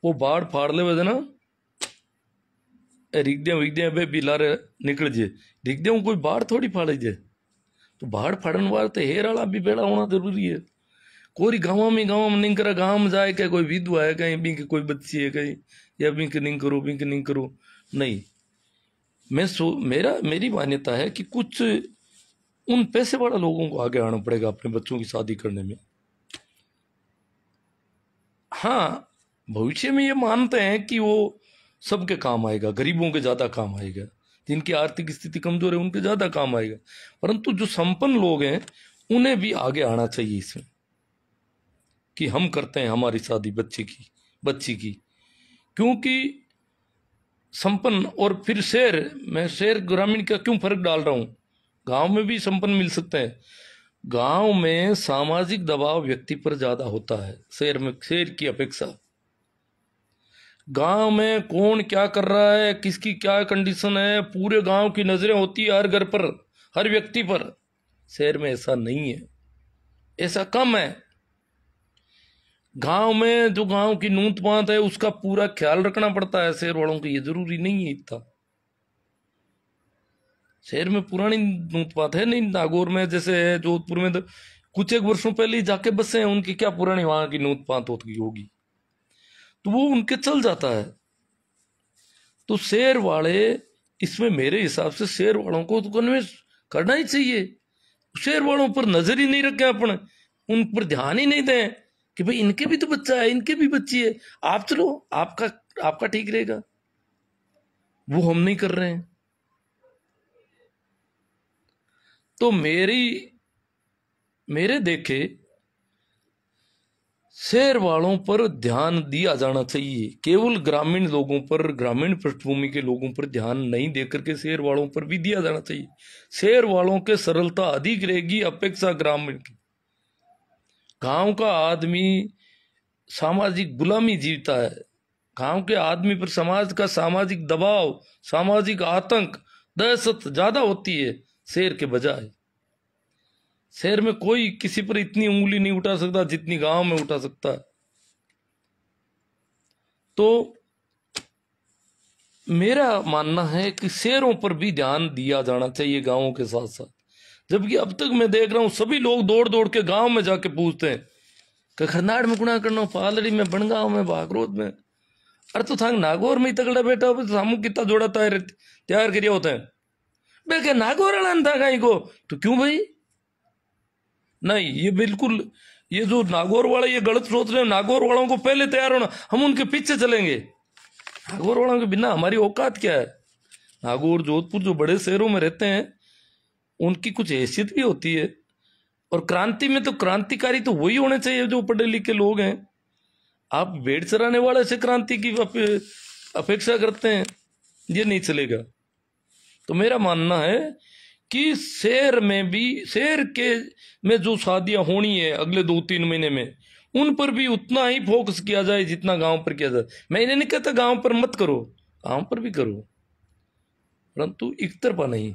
वो बाढ़ फाड़ ले वजह ना रिगदियां बे भी लारे निकल जे, रिगदियां कोई बाढ़ थोड़ी फाड़े जे। तो बाढ़ फाड़न वाले तो हेर वाला भी बेड़ा होना जरूरी है। कोई गाँव में नहीं करे, गाँव में जाए क्या कोई विधवा है कहीं भी, कोई बच्ची है कहीं, या बिंक नहीं करो नहीं। मेरी मान्यता है कि कुछ उन पैसे वाले लोगों को आगे आना पड़ेगा अपने बच्चों की शादी करने में। हाँ, भविष्य में ये मानते हैं कि वो सबके काम आएगा, गरीबों के ज्यादा काम आएगा, जिनकी आर्थिक स्थिति कमजोर है उनके ज्यादा काम आएगा। परंतु जो संपन्न लोग हैं उन्हें भी आगे आना चाहिए इसमें, कि हम करते हैं हमारी शादी बच्ची की, क्योंकि संपन्न और फिर शहर ग्रामीण का क्यों फर्क डाल रहा हूं, गांव में भी संपन्न मिल सकते हैं। गांव में सामाजिक दबाव व्यक्ति पर ज्यादा होता है शहर में, शहर की अपेक्षा। गांव में कौन क्या कर रहा है, किसकी क्या कंडीशन है, पूरे गांव की नजरें होती है हर घर पर, हर व्यक्ति पर। शहर में ऐसा नहीं है, ऐसा कम है। गांव में जो गांव की नूत पात है उसका पूरा ख्याल रखना पड़ता है, शहर वालों को ये जरूरी नहीं है इतना। शहर में पुरानी नूत पात है नहीं, नागौर में जैसे है, जोधपुर में तो कुछ एक वर्षों पहले ही जाके बसे हैं, उनकी क्या पुरानी वहां की नूत पात होगी, तो वो उनके चल जाता है। तो शहर वाले, इसमें मेरे हिसाब से शहर वालों को तो कन्विंस करना ही चाहिए। शहर वालों पर नजर ही नहीं रखें अपन, उन पर ध्यान ही नहीं दें कि भाई इनके भी तो बच्चा है, इनके भी बच्ची है, आप चलो, आपका आपका ठीक रहेगा। वो हम नहीं कर रहे हैं। तो मेरे देखे शहर वालों पर ध्यान दिया जाना चाहिए, केवल ग्रामीण लोगों पर, ग्रामीण पृष्ठभूमि के लोगों पर ध्यान नहीं देकर के शहर वालों पर भी दिया जाना चाहिए। शहर वालों के सरलता अधिक रहेगी अपेक्षा ग्रामीण की। गांव का आदमी सामाजिक गुलामी जीता है। गांव के आदमी पर समाज का सामाजिक दबाव, सामाजिक आतंक, दहशत ज्यादा होती है शहर के बजाय। शहर में कोई किसी पर इतनी उंगली नहीं उठा सकता जितनी गांव में उठा सकता है। तो मेरा मानना है कि शहरों पर भी ध्यान दिया जाना चाहिए गांवों के साथ साथ। जबकि अब तक मैं देख रहा हूं सभी लोग दौड़ दौड़ के गांव में जाके पूछते हैं कि खरनाड़ में गुणा करना, पालड़ी में, बनगांव में, बागरोद में। अरे तो थांग नागौर में ही तगड़ा बैठा हो, सामू कितना जोड़ा तैयार करिया होता है बे के नागौर वाला था कहीं को, तो क्यों भाई? नहीं, ये बिल्कुल, ये जो नागौर वाले ये गलत सोच रहे हैं। नागौर वालों को पहले तैयार होना, हम उनके पीछे चलेंगे। नागौर वालों के बिना हमारी औकात क्या है? नागौर, जोधपुर जो बड़े शहरों में रहते हैं उनकी कुछ हैसियत भी होती है। और क्रांति में तो क्रांतिकारी तो वही होने चाहिए जो पढ़े लिखे लोग हैं। आप भेड़ चराने वाले से क्रांति की अपेक्षा करते हैं, ये नहीं चलेगा। तो मेरा मानना है कि शहर में भी, शहर के में जो शादियां होनी है अगले 2-3 महीने में, उन पर भी उतना ही फोकस किया जाए जितना गांव पर किया जाए। मैं इन्हें नहीं कहता गांव पर मत करो, गांव पर भी करो, परंतु एक तरफा नहीं।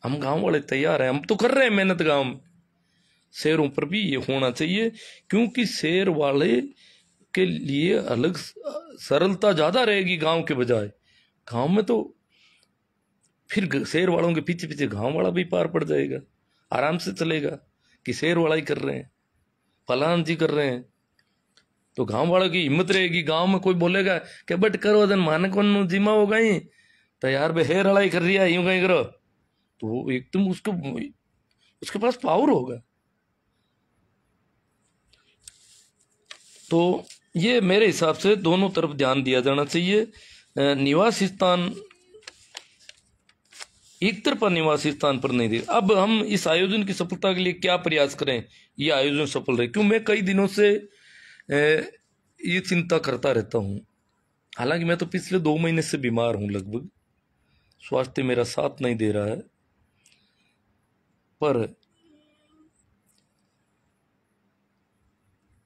हम गांव वाले तैयार हैं, हम तो कर रहे हैं मेहनत गांव में। शहरों पर भी ये होना चाहिए, क्योंकि शहर वाले के लिए अलग सरलता ज्यादा रहेगी गांव के बजाय। गांव में तो फिर शहर वालों के पीछे पीछे गांव वाला भी पार पड़ जाएगा, आराम से चलेगा कि शहर वाला ही कर रहे हैं, फलान जी कर रहे हैं। तो गांव वालों की हिम्मत रहेगी। गांव में कोई बोलेगा कि बट करो दिन मानक जिमा हो गई, तो यार बे हेर वाला ही कर रही है, यूं कहीं करो, तो एकदम उसके पास पावर होगा। तो ये मेरे हिसाब से दोनों तरफ ध्यान दिया जाना चाहिए। निवास स्थान, एक तरफा निवासी स्थान पर नहीं दे। अब हम इस आयोजन की सफलता के लिए क्या प्रयास करें, ये आयोजन सफल रहे, क्यों मैं कई दिनों से ये चिंता करता रहता हूँ। हालांकि मैं तो पिछले 2 महीने से बीमार हूँ लगभग, स्वास्थ्य मेरा साथ नहीं दे रहा है, पर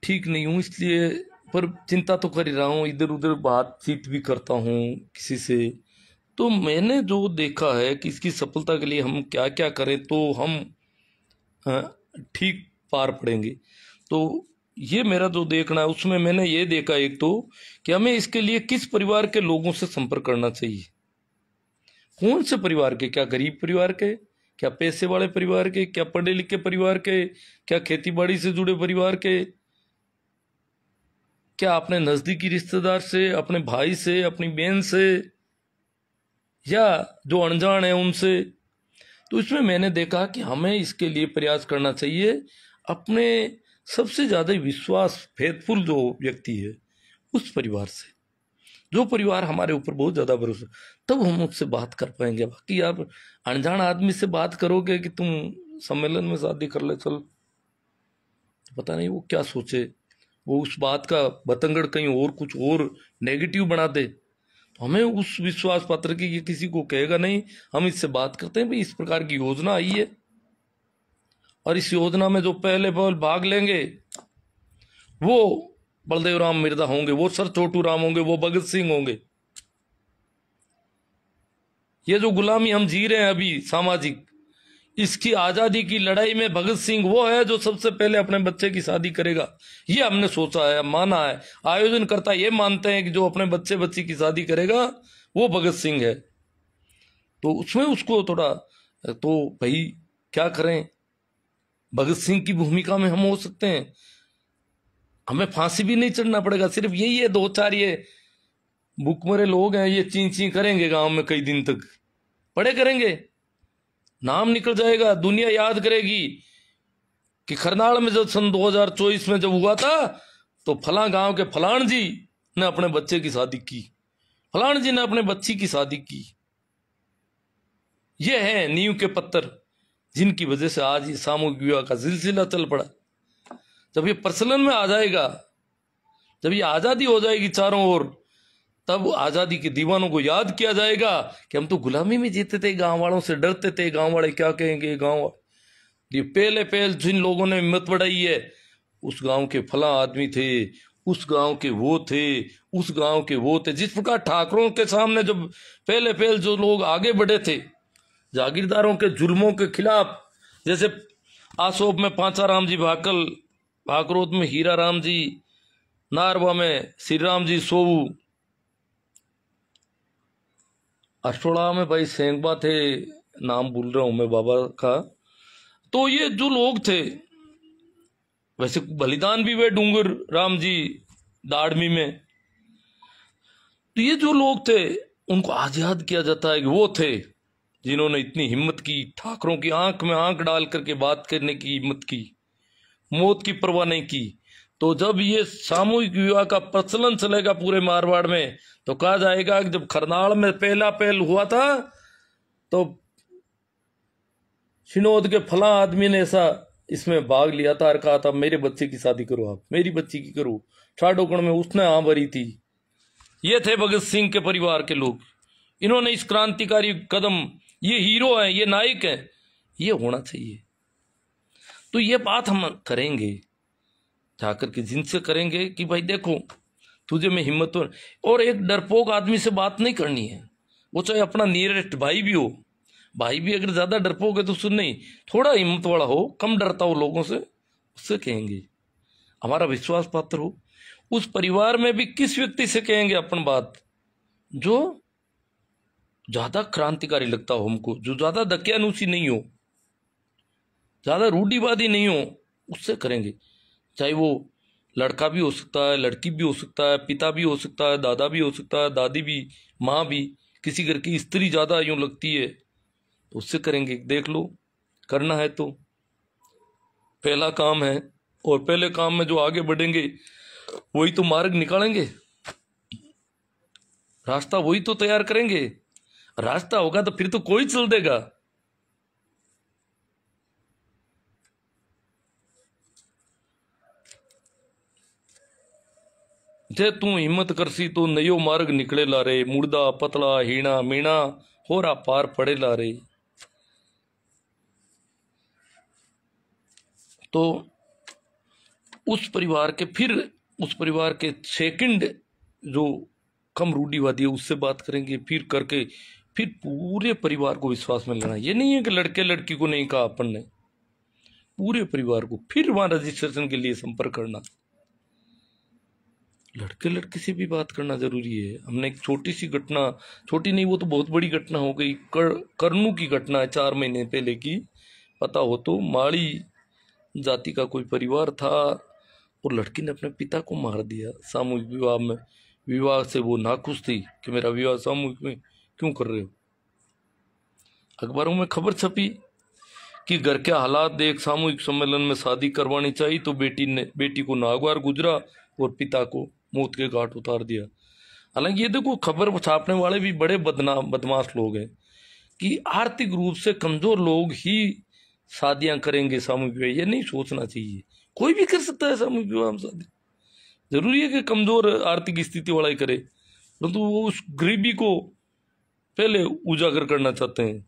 ठीक नहीं हूँ इसलिए, पर चिंता तो कर ही रहा हूँ, इधर उधर बातचीत भी करता हूँ किसी से। तो मैंने जो देखा है कि इसकी सफलता के लिए हम क्या क्या करें तो हम ठीक पार पड़ेंगे। तो ये मेरा जो देखना है उसमें मैंने ये देखा, एक तो कि हमें इसके लिए किस परिवार के लोगों से संपर्क करना चाहिए, कौन से परिवार के, क्या गरीब परिवार के, क्या पैसे वाले परिवार के, क्या पढ़े लिखे परिवार के, क्या खेती बाड़ी से जुड़े परिवार के, क्या अपने नजदीकी रिश्तेदार से, अपने भाई से, अपनी बहन से, या जो अनजान है उनसे। तो इसमें मैंने देखा कि हमें इसके लिए प्रयास करना चाहिए अपने सबसे ज्यादा विश्वास, फेथफुल जो व्यक्ति है उस परिवार से, जो परिवार हमारे ऊपर बहुत ज्यादा भरोसा, तब हम उससे बात कर पाएंगे। बाकी आप अनजान आदमी से बात करोगे कि तुम सम्मेलन में शादी कर ले चल, तो पता नहीं वो क्या सोचे, वो उस बात का बतंगड़ कहीं और कुछ और नेगेटिव बना दे। तो हमें उस विश्वास पात्र की, ये किसी को कहेगा नहीं, हम इससे बात करते हैं भाई इस प्रकार की योजना आई है, और इस योजना में जो पहले भाग लेंगे वो बलदेव राम मिर्जा होंगे, वो सर छोटू राम होंगे, वो भगत सिंह होंगे। ये जो गुलामी हम जी रहे हैं अभी सामाजिक, इसकी आजादी की लड़ाई में भगत सिंह वो है जो सबसे पहले अपने बच्चे की शादी करेगा। ये हमने सोचा है, माना है, आयोजन करता ये मानते हैं कि जो अपने बच्ची की शादी करेगा वो भगत सिंह है। तो उसमें उसको थोड़ा, तो भाई क्या करें, भगत सिंह की भूमिका में हम हो सकते हैं, हमें फांसी भी नहीं चढ़ना पड़ेगा। सिर्फ यही है, दो चार ये भूखमरे लोग हैं, ये ची ची करेंगे गांव में कई दिन तक, पड़े करेंगे, नाम निकल जाएगा, दुनिया याद करेगी कि खरनाल में जब सन 2024 में जब हुआ था तो फलां गांव के फलान जी ने अपने बच्चे की शादी की, फलान जी ने अपने बच्ची की शादी की। ये है नींव के पत्थर जिनकी वजह से आज ये सामूहिक विवाह का सिलसिला चल पड़ा। जब ये प्रचलन में आ जाएगा, जब ये आजादी हो जाएगी चारों ओर, तब आजादी के दीवानों को याद किया जाएगा कि हम तो गुलामी में जीते थे, गांव वालों से डरते थे, गांव वाले क्या कहेंगे, गांव ये पहले जिन लोगों ने हिम्मत बढ़ाई है, उस गांव के फला आदमी थे, उस गांव के वो थे, उस गांव के वो थे। जिस प्रकार ठाकरों के सामने जब पहले जो लोग आगे बढ़े थे जागीरदारों के जुल्मों के खिलाफ, जैसे आसोप में पांचाराम जी भाकल, भाकरोद में हीरा राम जी, नारवा में श्री राम जी सोऊ, अष्टोड़ा में भाई सेंगबा थे, नाम भूल रहा हूं मैं बाबा का। तो ये जो लोग थे, वैसे बलिदान भी हुए डूंगर राम जी दाड़मी में, तो ये जो लोग थे उनको आज याद किया जाता है कि वो थे जिन्होंने इतनी हिम्मत की, ठाकरों की आंख में आंख डाल करके बात करने की हिम्मत की, मौत की परवाह नहीं की। तो जब ये सामूहिक विवाह का प्रचलन चलेगा पूरे मारवाड़ में, तो कहा जाएगा कि जब खरनाल में पहल हुआ था तो शिनोद के फला आदमी ने ऐसा इसमें भाग लिया था और कहा था मेरे बच्चे की शादी करो, आप मेरी बच्ची की करो। ठाडोकण में उसने हाँ भरी थी। ये थे भगत सिंह के परिवार के लोग, इन्होंने इस क्रांतिकारी कदम, ये हीरो हैं, ये नायक हैं, ये होना चाहिए। तो ये बात हम करेंगे जाकर के, जिनसे करेंगे कि भाई देखो तुझे में हिम्मत हो, और एक डरपोक आदमी से बात नहीं करनी है, वो चाहे अपना नियरेस्ट भाई भी हो, भाई भी अगर ज्यादा डरपोक है तो सुन नहीं, थोड़ा हिम्मत वाला हो, कम डरता हो लोगों से, उससे कहेंगे, हमारा विश्वास पात्र हो। उस परिवार में भी किस व्यक्ति से कहेंगे अपन बात, जो ज्यादा क्रांतिकारी लगता हो हमको, जो ज्यादा दकियानूसी नहीं हो, ज्यादा रूढ़िवादी नहीं हो, उससे करेंगे। चाहे वो लड़का भी हो सकता है, लड़की भी हो सकता है, पिता भी हो सकता है, दादा भी हो सकता है, दादी भी, माँ भी, किसी घर की स्त्री ज्यादा यूं लगती है तो उससे करेंगे। देख लो, करना है तो पहला काम है, और पहले काम में जो आगे बढ़ेंगे वही तो मार्ग निकालेंगे, रास्ता वही तो तैयार करेंगे। रास्ता होगा तो फिर तो कोई चल देगा। जे तू हिम्मत करसी तो नयो मार्ग निकले ला रे, मुर्दा पतला हीणा मीणा होरा पार पड़े ला रे। तो उस परिवार के, फिर उस परिवार के सेकंड जो कम रूढ़िवादी है उससे बात करेंगे, फिर करके फिर पूरे परिवार को विश्वास में लेना। ये नहीं है कि लड़के लड़की को नहीं कहा अपन ने, पूरे परिवार को फिर वहां रजिस्ट्रेशन के लिए संपर्क करना। लड़के लड़के से भी बात करना जरूरी है। हमने एक छोटी सी घटना, छोटी नहीं वो तो बहुत बड़ी घटना हो गई, करनू की घटना है 4 महीने पहले की, पता हो तो, माड़ी जाति का कोई परिवार था और लड़की ने अपने पिता को मार दिया सामूहिक विवाह में। विवाह से वो नाखुश थी कि मेरा विवाह सामूहिक में क्यों कर रहे हो। अखबारों में खबर छपी कि घर के हालात देख सामूहिक सम्मेलन में शादी करवानी चाहिए, तो बेटी को नागवार गुजरा और पिता को मौत के घाट उतार दिया। हालांकि ये देखो, खबर छापने वाले भी बड़े बदमाश लोग हैं कि आर्थिक रूप से कमजोर लोग ही शादियां करेंगे सामूहिक विवाह। ये नहीं सोचना चाहिए, कोई भी कर सकता है सामूहिक विवाह में शादी, जरूरी है कि कमजोर आर्थिक स्थिति वाला ही करे, परंतु वो उस गरीबी को पहले उजागर करना चाहते हैं।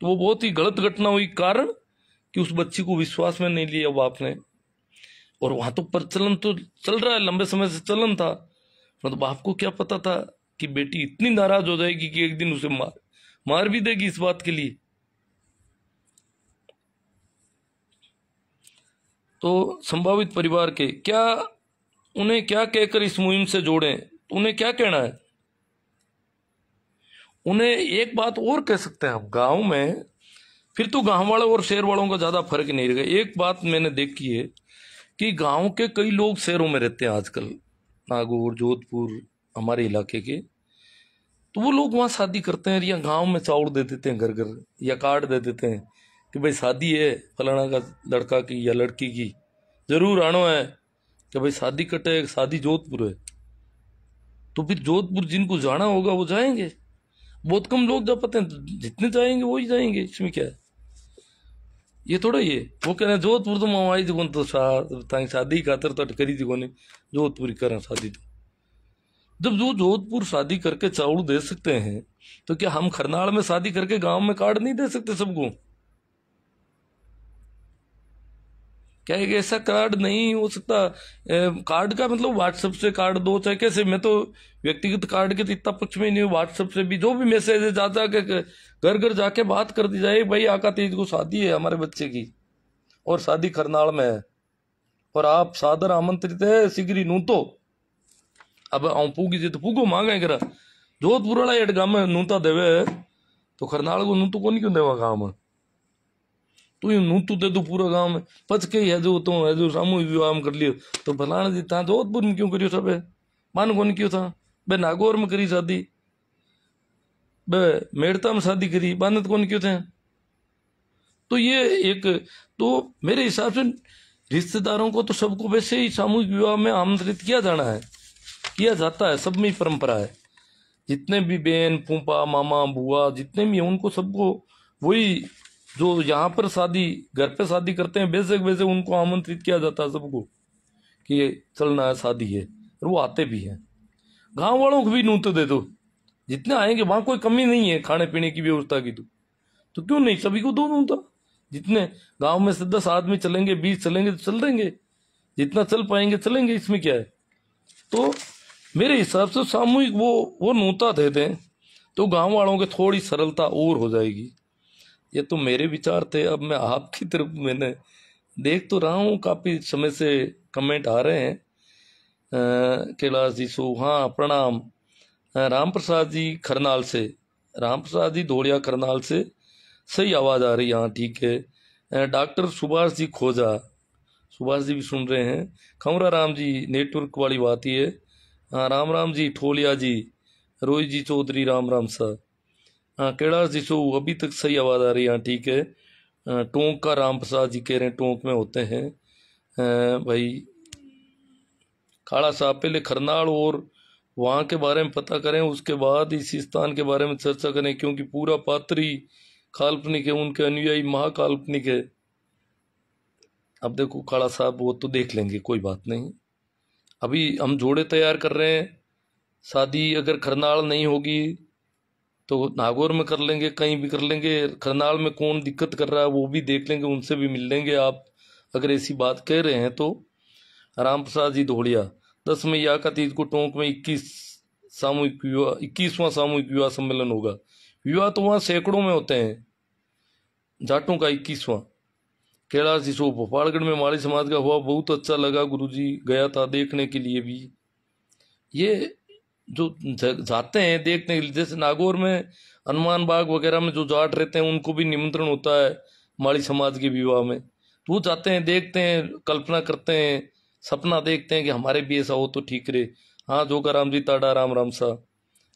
तो वो बहुत ही गलत घटना हुई। कारण कि उस बच्ची को विश्वास में नहीं लिया बाप ने। और वहां तो प्रचलन तो चल रहा है, लंबे समय से चलन था, मतलब बाप को क्या पता था कि बेटी इतनी नाराज हो जाएगी कि एक दिन उसे मार भी देगी इस बात के लिए। तो संभावित परिवार के क्या, उन्हें क्या कहकर इस मुहिम से जोड़ें, उन्हें क्या कहना है? उन्हें एक बात और कह सकते हैं आप, गांव में फिर तो गांव वालों और शहर वालों का ज्यादा फर्क नहीं रहेगा। एक बात मैंने देखी है कि गांव के कई लोग शहरों में रहते हैं आजकल, नागौर, जोधपुर, हमारे इलाके के, तो वो लोग वहाँ शादी करते हैं या गांव में चाउर दे देते हैं घर घर, या कार्ड दे देते हैं कि भाई शादी है फलाना का लड़का की या लड़की की, जरूर आना है, कि भाई शादी कटे, शादी जोधपुर है। तो फिर जोधपुर जिनको जाना होगा वो जाएंगे, बहुत कम लोग जा पाते हैं, जितने जाएंगे वो ही जाएंगे, इसमें क्या है? ये थोड़ा ही है वो कह रहे हैं जोधपुर तो मामाई जी तो शादी खातर तो करी थी कोने, जोधपुर करें शादी। तो जब जो जोधपुर शादी करके चाउर दे सकते हैं, तो क्या हम खरनाल में शादी करके गांव में कार्ड नहीं दे सकते सबको? क्या एक ऐसा कार्ड नहीं हो सकता? कार्ड का मतलब व्हाट्सएप से कार्ड दो चाहे कैसे, मैं तो व्यक्तिगत कार्ड के तो इतना पक्ष में नहीं हूँ। व्हाट्सएप से भी जो भी मैसेज है जा के घर घर जाके बात कर दी जाए, भाई आका तीज को शादी है हमारे बच्चे की और शादी खरनाल में है और आप सादर आमंत्रित है सिगरी नू। तो अब पूगी जी तो पूगो मांगे करा, जोधपुर वाला एड गाँव में नूता देवे तो खरनाल को नूतो को नहीं क्यों देवा गाँव में? तू नूतू दे दो पूरा गांव में पच के है जो सामूहिक विवाह में कर लियो। तो फलाना जी था जोधपुर में क्यों करियो सब है, मान कौन क्यों था बे, नागौर में करी शादी, बे मेड़ता में शादी करी, बानत कौन क्यों थे? तो ये एक, तो मेरे हिसाब से रिश्तेदारों को तो सबको वैसे ही सामूहिक विवाह में आमंत्रित किया जाना है, किया जाता है, सब में परंपरा है। जितने भी बहन फूफा मामा बुआ जितने भी हैं उनको सबको वही, जो यहाँ पर शादी घर पे शादी करते हैं वैसे उनको आमंत्रित किया जाता है सबको कि ये चलना है शादी है, और वो आते भी हैं। गांव वालों को भी नूत दे दो, जितने आएंगे वहां कोई कमी नहीं है खाने पीने की व्यवस्था की, तो क्यों नहीं सभी को दो नूता। जितने गांव में से 10 आदमी चलेंगे 20 चलेंगे तो चल देंगे, जितना चल पाएंगे चलेंगे, इसमें क्या है? तो मेरे हिसाब से सामूहिक वो नूता दे दें तो गांव वालों की थोड़ी सरलता और हो जाएगी। ये तो मेरे विचार थे। अब मैं आपकी तरफ, मैंने देख तो रहा हूँ काफ़ी समय से कमेंट आ रहे हैं। कैलाश जी सो, हाँ प्रणाम। राम प्रसाद जी खरनाल से, राम प्रसाद जी धोड़िया खरनाल से, सही आवाज़ आ रही है, हाँ ठीक है। डॉक्टर सुभाष जी खोजा, सुभाष जी भी सुन रहे हैं। खमरा राम जी नेटवर्क वाली बात ही है। हाँ राम राम जी ठोलिया जी, रोहित जी चौधरी राम राम सा। हाँ कैलाश जी सो अभी तक सही आवाज़ आ रही है, हाँ ठीक है। टोंक का राम प्रसाद जी कह रहे हैं टोंक में होते हैं। भाई खाड़ा साहब पहले खरनाल और वहाँ के बारे में पता करें, उसके बाद इस स्थान के बारे में चर्चा करें, क्योंकि पूरा पात्र ही काल्पनिक है, उनके अनुयायी महाकाल्पनिक है। अब देखो खाड़ा साहब वो तो देख लेंगे, कोई बात नहीं। अभी हम जोड़े तैयार कर रहे हैं। शादी अगर खरनाल नहीं होगी तो नागौर में कर लेंगे, कहीं भी कर लेंगे। खरनाल में कौन दिक्कत कर रहा है वो भी देख लेंगे, उनसे भी मिल लेंगे। आप अगर ऐसी बात कह रहे हैं तो राम प्रसाद जी धोड़िया 10 मई का तीज को टोंक में 21वां सामूहिक विवाह सम्मेलन होगा। विवाह तो वहाँ सैकड़ों में होते हैं, जाटों का 21वां। कैलाश जी सो भोपालगढ़ में माली समाज का हुआ, बहुत अच्छा लगा गुरुजी, गया था देखने के लिए भी। ये जो जाते हैं देखने के लिए, जैसे नागौर में हनुमान बाग वगैरह में जो जाट रहते हैं उनको भी निमंत्रण होता है माली समाज के विवाह में, तो वो जाते हैं देखते हैं, कल्पना करते हैं, सपना देखते हैं कि हमारे भी ऐसा हो तो ठीक रहे। हाँ जोगा राम जी ताड़ा राम राम सा,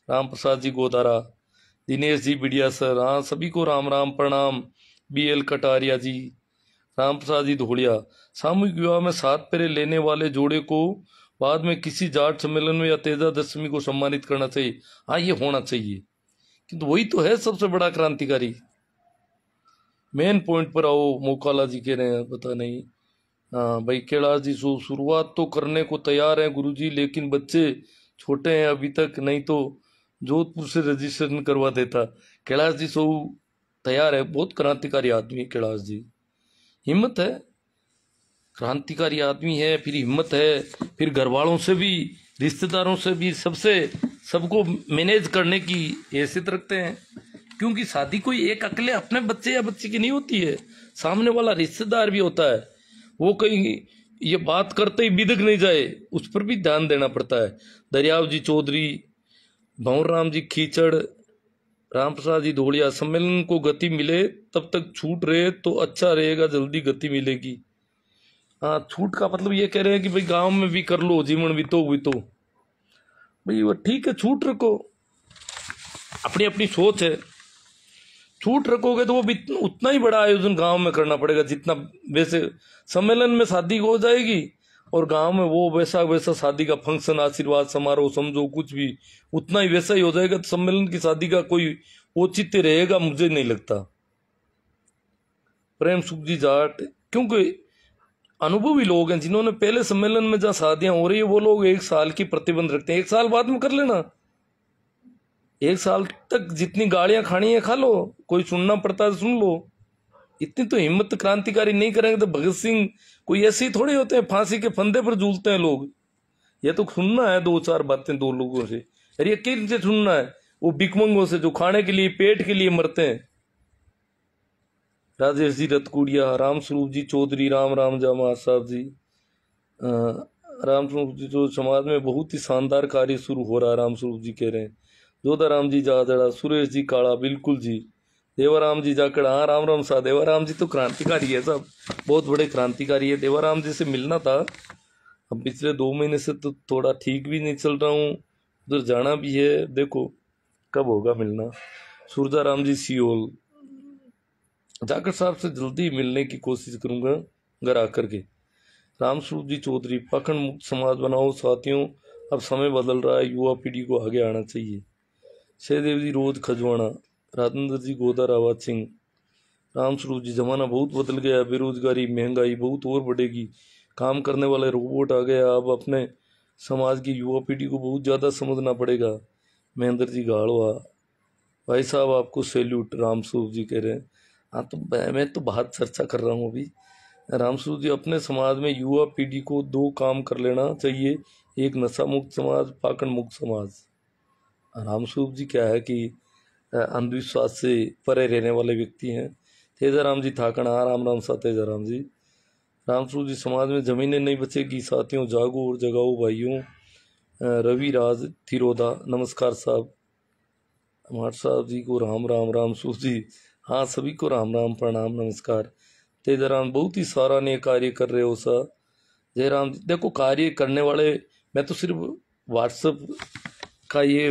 राम प्रसाद जी गोदारा, दिनेश जी बिड़िया सर, हाँ सभी को राम राम प्रणाम। BL कटारिया जी, राम प्रसाद जी धोड़िया। सामूहिक विवाह में 7 फेरे लेने वाले जोड़े को बाद में किसी जाट सम्मेलन में या तेजा दशमी को सम्मानित करना चाहिए। हाँ ये होना चाहिए, किंतु वही तो है सबसे बड़ा क्रांतिकारी। मेन पॉइंट पर आओ, मोकाला जी कह रहे हैं पता नहीं। हाँ भाई कैलाश जी सो शुरुआत तो करने को तैयार है गुरुजी, लेकिन बच्चे छोटे हैं अभी तक, नहीं तो जोधपुर से रजिस्ट्रेशन करवा देता। कैलाश जी सो तैयार है, बहुत क्रांतिकारी आदमी है कैलाश जी। हिम्मत है, क्रांतिकारी आदमी है, फिर हिम्मत है, फिर घर वालों से भी, रिश्तेदारों से भी, सबसे सबको मैनेज करने की हैसियत रखते हैं। क्योंकि शादी कोई एक अकेले अपने बच्चे या बच्ची की नहीं होती है, सामने वाला रिश्तेदार भी होता है। वो कहीं ये बात करते ही बिदक नहीं जाए, उस पर भी ध्यान देना पड़ता है। दरियाव जी चौधरी, भंवर राम जी खींचड़, राम प्रसाद जी धोलिया, सम्मेलन को गति मिले तब तक छूट रहे तो अच्छा रहेगा, जल्दी गति मिलेगी। हाँ, छूट का मतलब ये कह रहे हैं कि भाई गांव में भी कर लो, जीवन भी तो भाई वो ठीक है, छूट रखो, अपनी अपनी सोच है। छूट रखोगे तो वो भी उतना ही बड़ा आयोजन गांव में करना पड़ेगा जितना, वैसे सम्मेलन में शादी हो जाएगी और गांव में वो वैसा वैसा शादी का फंक्शन, आशीर्वाद समारोह समझो कुछ भी उतना ही वैसा ही हो जाएगा। तो सम्मेलन की शादी का कोई औचित्य रहेगा मुझे नहीं लगता। प्रेम सुख जी जाट, क्योंकि अनुभवी लोग हैं जिन्होंने पहले सम्मेलन में जहाँ शादियां हो रही है, वो लोग 1 साल की प्रतिबंध रखते हैं। 1 साल बाद में कर लेना, 1 साल तक जितनी गालियां खानी है खा लो, कोई सुनना पड़ता है सुन लो। इतनी तो हिम्मत क्रांतिकारी नहीं करेंगे तो भगत सिंह कोई ऐसे ही थोड़े होते हैं, फांसी के फंदे पर झूलते हैं लोग। ये तो सुनना है 2-4 बातें 2 लोगों से, अरे ये किन से सुनना है? वो भिकमंगों से जो खाने के लिए पेट के लिए मरते हैं। राजेश जी रतकुड़िया, राम स्वरूप जी चौधरी, राम राम जामा साहब जी, राम स्वरूप जी जो समाज में बहुत ही शानदार कार्य शुरू हो रहा है, राम स्वरूप जी कह रहे हैं। जोधाराम जी जादड़ा, सुरेश जी काड़ा, बिल्कुल जी, देवाराम जी जाकड़ा, हाँ राम राम सा। देवाराम जी तो क्रांतिकारी है, सब बहुत बड़े क्रांतिकारी है। देवाराम जी से मिलना था, अब पिछले 2 महीने से तो थोड़ा ठीक भी नहीं चल रहा हूँ, उधर जाना भी है, देखो कब होगा मिलना। सूरजाराम जी सियोल, जाकर साहब से जल्दी मिलने की कोशिश करूंगा घर आकर के। राम स्वरूप जी चौधरी, पाखंड मुक्त समाज बनाओ साथियों, अब समय बदल रहा है, युवा पीढ़ी को आगे आना चाहिए। सहदेव जी रोज खजवाना, राजेंद्र जी गोदा रावत सिंह, राम स्वरूप जी जमाना बहुत बदल गया, बेरोजगारी महंगाई बहुत और बढ़ेगी, काम करने वाले रोबोट आ गया, अब अपने समाज की युवा पीढ़ी को बहुत ज़्यादा समझना पड़ेगा। महेंद्र जी गाड़वा, भाई साहब आपको सैल्यूट, राम स्वरूप जी कह रहे हैं। हाँ, तो मैं तो बहुत चर्चा कर रहा हूँ अभी। राम स्वरूप जी, अपने समाज में युवा पीढ़ी को 2 काम कर लेना चाहिए, एक नशा मुक्त समाज, पाखंड मुक्त समाज। राम स्वरूप जी क्या है कि अंधविश्वास से परे रहने वाले व्यक्ति हैं। तेजाराम जी थाकड़ा, राम राम सा तेजाराम जी। राम स्वरूप जी, समाज में जमीनें नहीं बचेगी साथियों, जागो और जगाओ भाइयों। रवि राज थिरोदा, नमस्कार साहब। हमार साहब जी को राम राम, राम स्वरूप जी, हाँ सभी को राम राम प्रणाम नमस्कार। तेजाराम, बहुत ही सराहनीय कार्य कर रहे हो सर। जयराम जी, देखो कार्य करने वाले, मैं तो सिर्फ व्हाट्सएप का ये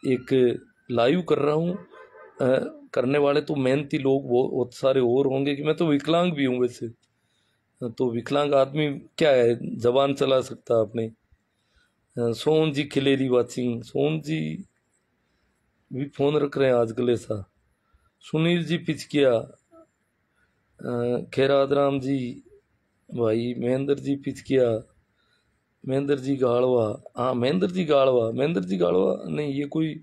एक लाइव कर रहा हूँ, करने वाले तो मेहनती लोग बहुत सारे और होंगे। कि मैं तो विकलांग भी हूँ वैसे, तो विकलांग आदमी क्या है, जबान चला सकता अपने। सोहन जी खिलेरी वाचिंग, सोहन जी भी फोन रख रहे हैं आजकल ऐसा। सुनील जी पिचकिया, खैरादराम जी भाई, महेंद्र जी पिचकिया, महेंद्र जी गाड़वा, हाँ महेंद्र जी गाड़वा, महेंद्र जी गाड़वा नहीं, ये कोई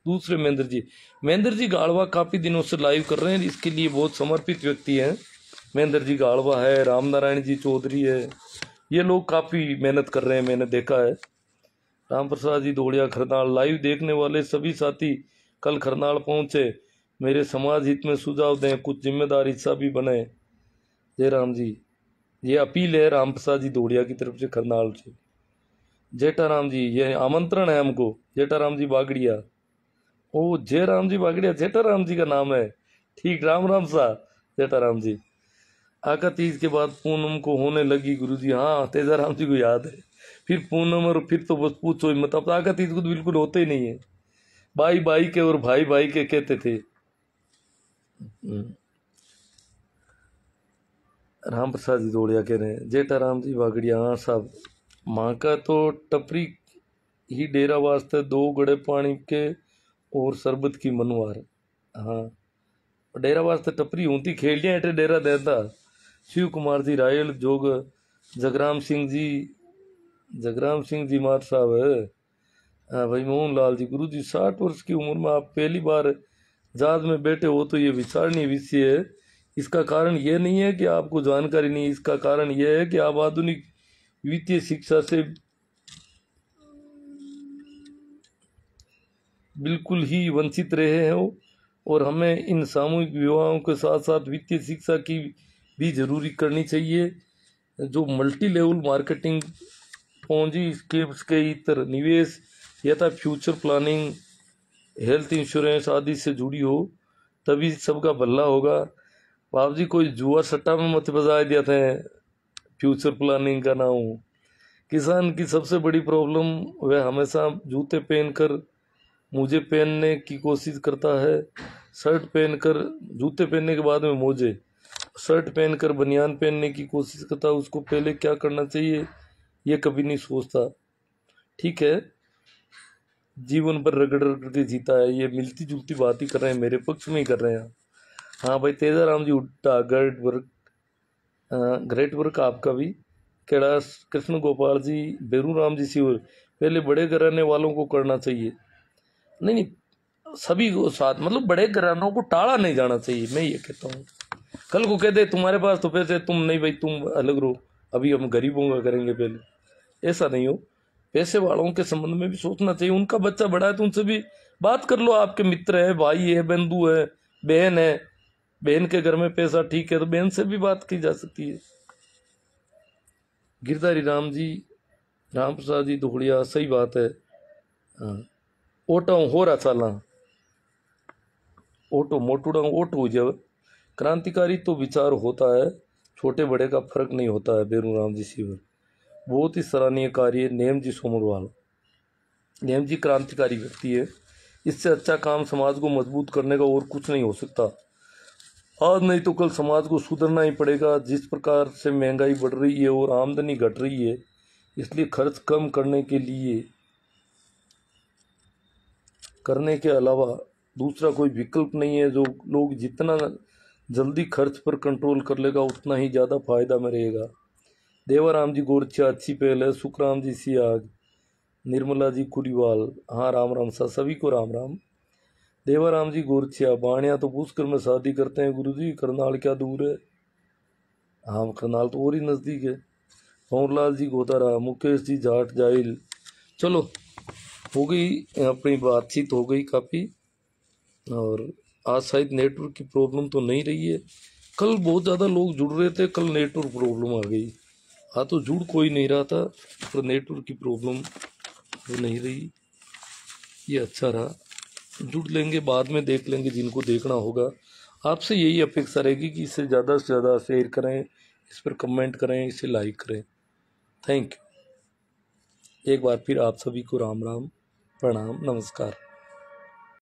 दूसरे महेंद्र जी। महेंद्र जी गाड़वा काफ़ी दिनों से लाइव कर रहे हैं, इसके लिए बहुत समर्पित व्यक्ति हैं। महेंद्र जी गाड़वा है, राम नारायण जी चौधरी है, ये लोग काफ़ी मेहनत कर रहे हैं, मैंने देखा है। राम प्रसाद जी धोलिया खरनाल, लाइव देखने वाले सभी साथी कल खरनाल पहुंचे, मेरे समाज हित में सुझाव दें, कुछ जिम्मेदार हिस्सा भी बने। जयराम जी, ये अपील है राम प्रसाद जी धोलिया की तरफ से खरनाल से। जेठाराम जी, ये आमंत्रण है हमको, जेठाराम जी बागड़िया। ओ जयराम जी बागड़िया जेठाराम जी का नाम है, ठीक, राम राम सा जेठाराम जी। आका तीज के बाद पूनम को होने लगी गुरु जी, हाँ तेजाराम जी को याद है। फिर पूनम और फिर तो बस पूछो ही मत, अब आका तीज को तो बिल्कुल होते ही नहीं है। भाई भाई के और भाई भाई के कहते थे। राम प्रसाद जी दौड़िया कह रहे हैं, जेठाराम जी बागड़िया, हाँ साहब। माँ का तो टपरी ही डेरा वास्ते 2 गड़े पानी के और शरबत की मनवार। हाँ, डेरा वास्ते टपरी होती, खेलियां एटे डेरा देता। शिव कुमार जी रायल जोग, जगराम सिंह जी, जगराम सिंह जी मार साहब है। भाई मोहन लाल जी, गुरु जी 60 वर्ष की उम्र में आप पहली बार जहाज में बैठे हो तो ये विचारणीय विषय है। इसका कारण यह नहीं है कि आपको जानकारी नहीं, इसका कारण यह है कि आप आधुनिक वित्तीय शिक्षा से बिल्कुल ही वंचित रहे हो। और हमें इन सामूहिक विवाहों के साथ साथ वित्तीय शिक्षा की भी जरूरी करनी चाहिए। जो मल्टी लेवल मार्केटिंग, पूंजी स्कीम्स के इतर निवेश यथा फ्यूचर प्लानिंग, हेल्थ इंश्योरेंस आदि से जुड़ी हो, तभी सबका भला होगा। बाप जी कोई जुआ सट्टा में मत बजा देते हैं फ्यूचर प्लानिंग का नाम। किसान की सबसे बड़ी प्रॉब्लम, वह हमेशा जूते पहनकर मोजे पहनने की कोशिश करता है, शर्ट पहनकर, जूते पहनने के बाद में मोजे, शर्ट पहनकर बनियान पहनने की कोशिश करता है। उसको पहले क्या करना चाहिए ये कभी नहीं सोचता। ठीक है, जीवन पर रगड़ रगड़ के जीता है, ये मिलती जुलती बात ही कर रहे हैं, मेरे पक्ष में ही कर रहे हैं। हाँ भाई, तेजाराम जी उड्डा ग्रेट वर्क आपका भी। कैलाश कृष्ण गोपाल जी, बेरू राम जी सिवर, पहले बड़े घराने वालों को करना चाहिए। नहीं नहीं, सभी को साथ, मतलब बड़े घरानों को टाला नहीं जाना चाहिए, मैं ये कहता हूँ। कल को कह दे तुम्हारे पास तो पैसे, तुम नहीं भाई तुम अलग रहो, अभी हम गरीबों का करेंगे पहले, ऐसा नहीं हो। पैसे वालों के संबंध में भी सोचना चाहिए। उनका बच्चा बड़ा है तो उनसे भी बात कर लो, आपके मित्र है, भाई है, बंधु है, बहन है, बहन के घर में पैसा ठीक है तो बहन से भी बात की जा सकती है। गिरधारी राम जी, राम प्रसाद जी दुखड़िया, सही बात है। हाँ, ओटो हो रहा चाला, ओटो मोटूड़ा ओटो हो जाए। क्रांतिकारी तो विचार होता है, छोटे बड़े का फर्क नहीं होता है। बेरू राम जी सीवर, बहुत ही सराहनीय कार्य। नेम जी सोमरवाल, नेम जी क्रांतिकारी व्यक्ति है। इससे अच्छा काम समाज को मजबूत करने का और कुछ नहीं हो सकता। आज नहीं तो कल समाज को सुधरना ही पड़ेगा। जिस प्रकार से महंगाई बढ़ रही है और आमदनी घट रही है, इसलिए खर्च कम करने के अलावा दूसरा कोई विकल्प नहीं है। जो लोग जितना जल्दी खर्च पर कंट्रोल कर लेगा उतना ही ज़्यादा फायदा में रहेगा। देवाराम जी गोरछा अच्छी पहल है। सुखराम जी सियाग, निर्मला जी कुरीवाल, हाँ राम राम सा, सभी को राम राम। देवाराम जी गोरछिया, बाणिया तो पुष्कर में शादी करते हैं गुरुजी, करनाल क्या दूर है। हाँ, करनाल तो और ही नज़दीक है। भंवरलाल जी गोदारा, मुकेश जी जाट जाइल। चलो, हो गई अपनी बातचीत, हो गई काफ़ी। और आज शायद नेटवर्क की प्रॉब्लम तो नहीं रही है। कल बहुत ज़्यादा लोग जुड़ रहे थे, कल नेटवर्क प्रॉब्लम आ गई। हाँ, तो जुड़ कोई नहीं रहा था, पर नेटवर्क की प्रॉब्लम वो नहीं रही, ये अच्छा रहा। जुड़ लेंगे, बाद में देख लेंगे जिनको देखना होगा। आपसे यही अपेक्षा रहेगी कि इसे ज़्यादा से ज़्यादा शेयर करें, इस पर कमेंट करें, इसे लाइक करें। Thank you. एक बार फिर आप सभी को राम राम, प्रणाम, नमस्कार।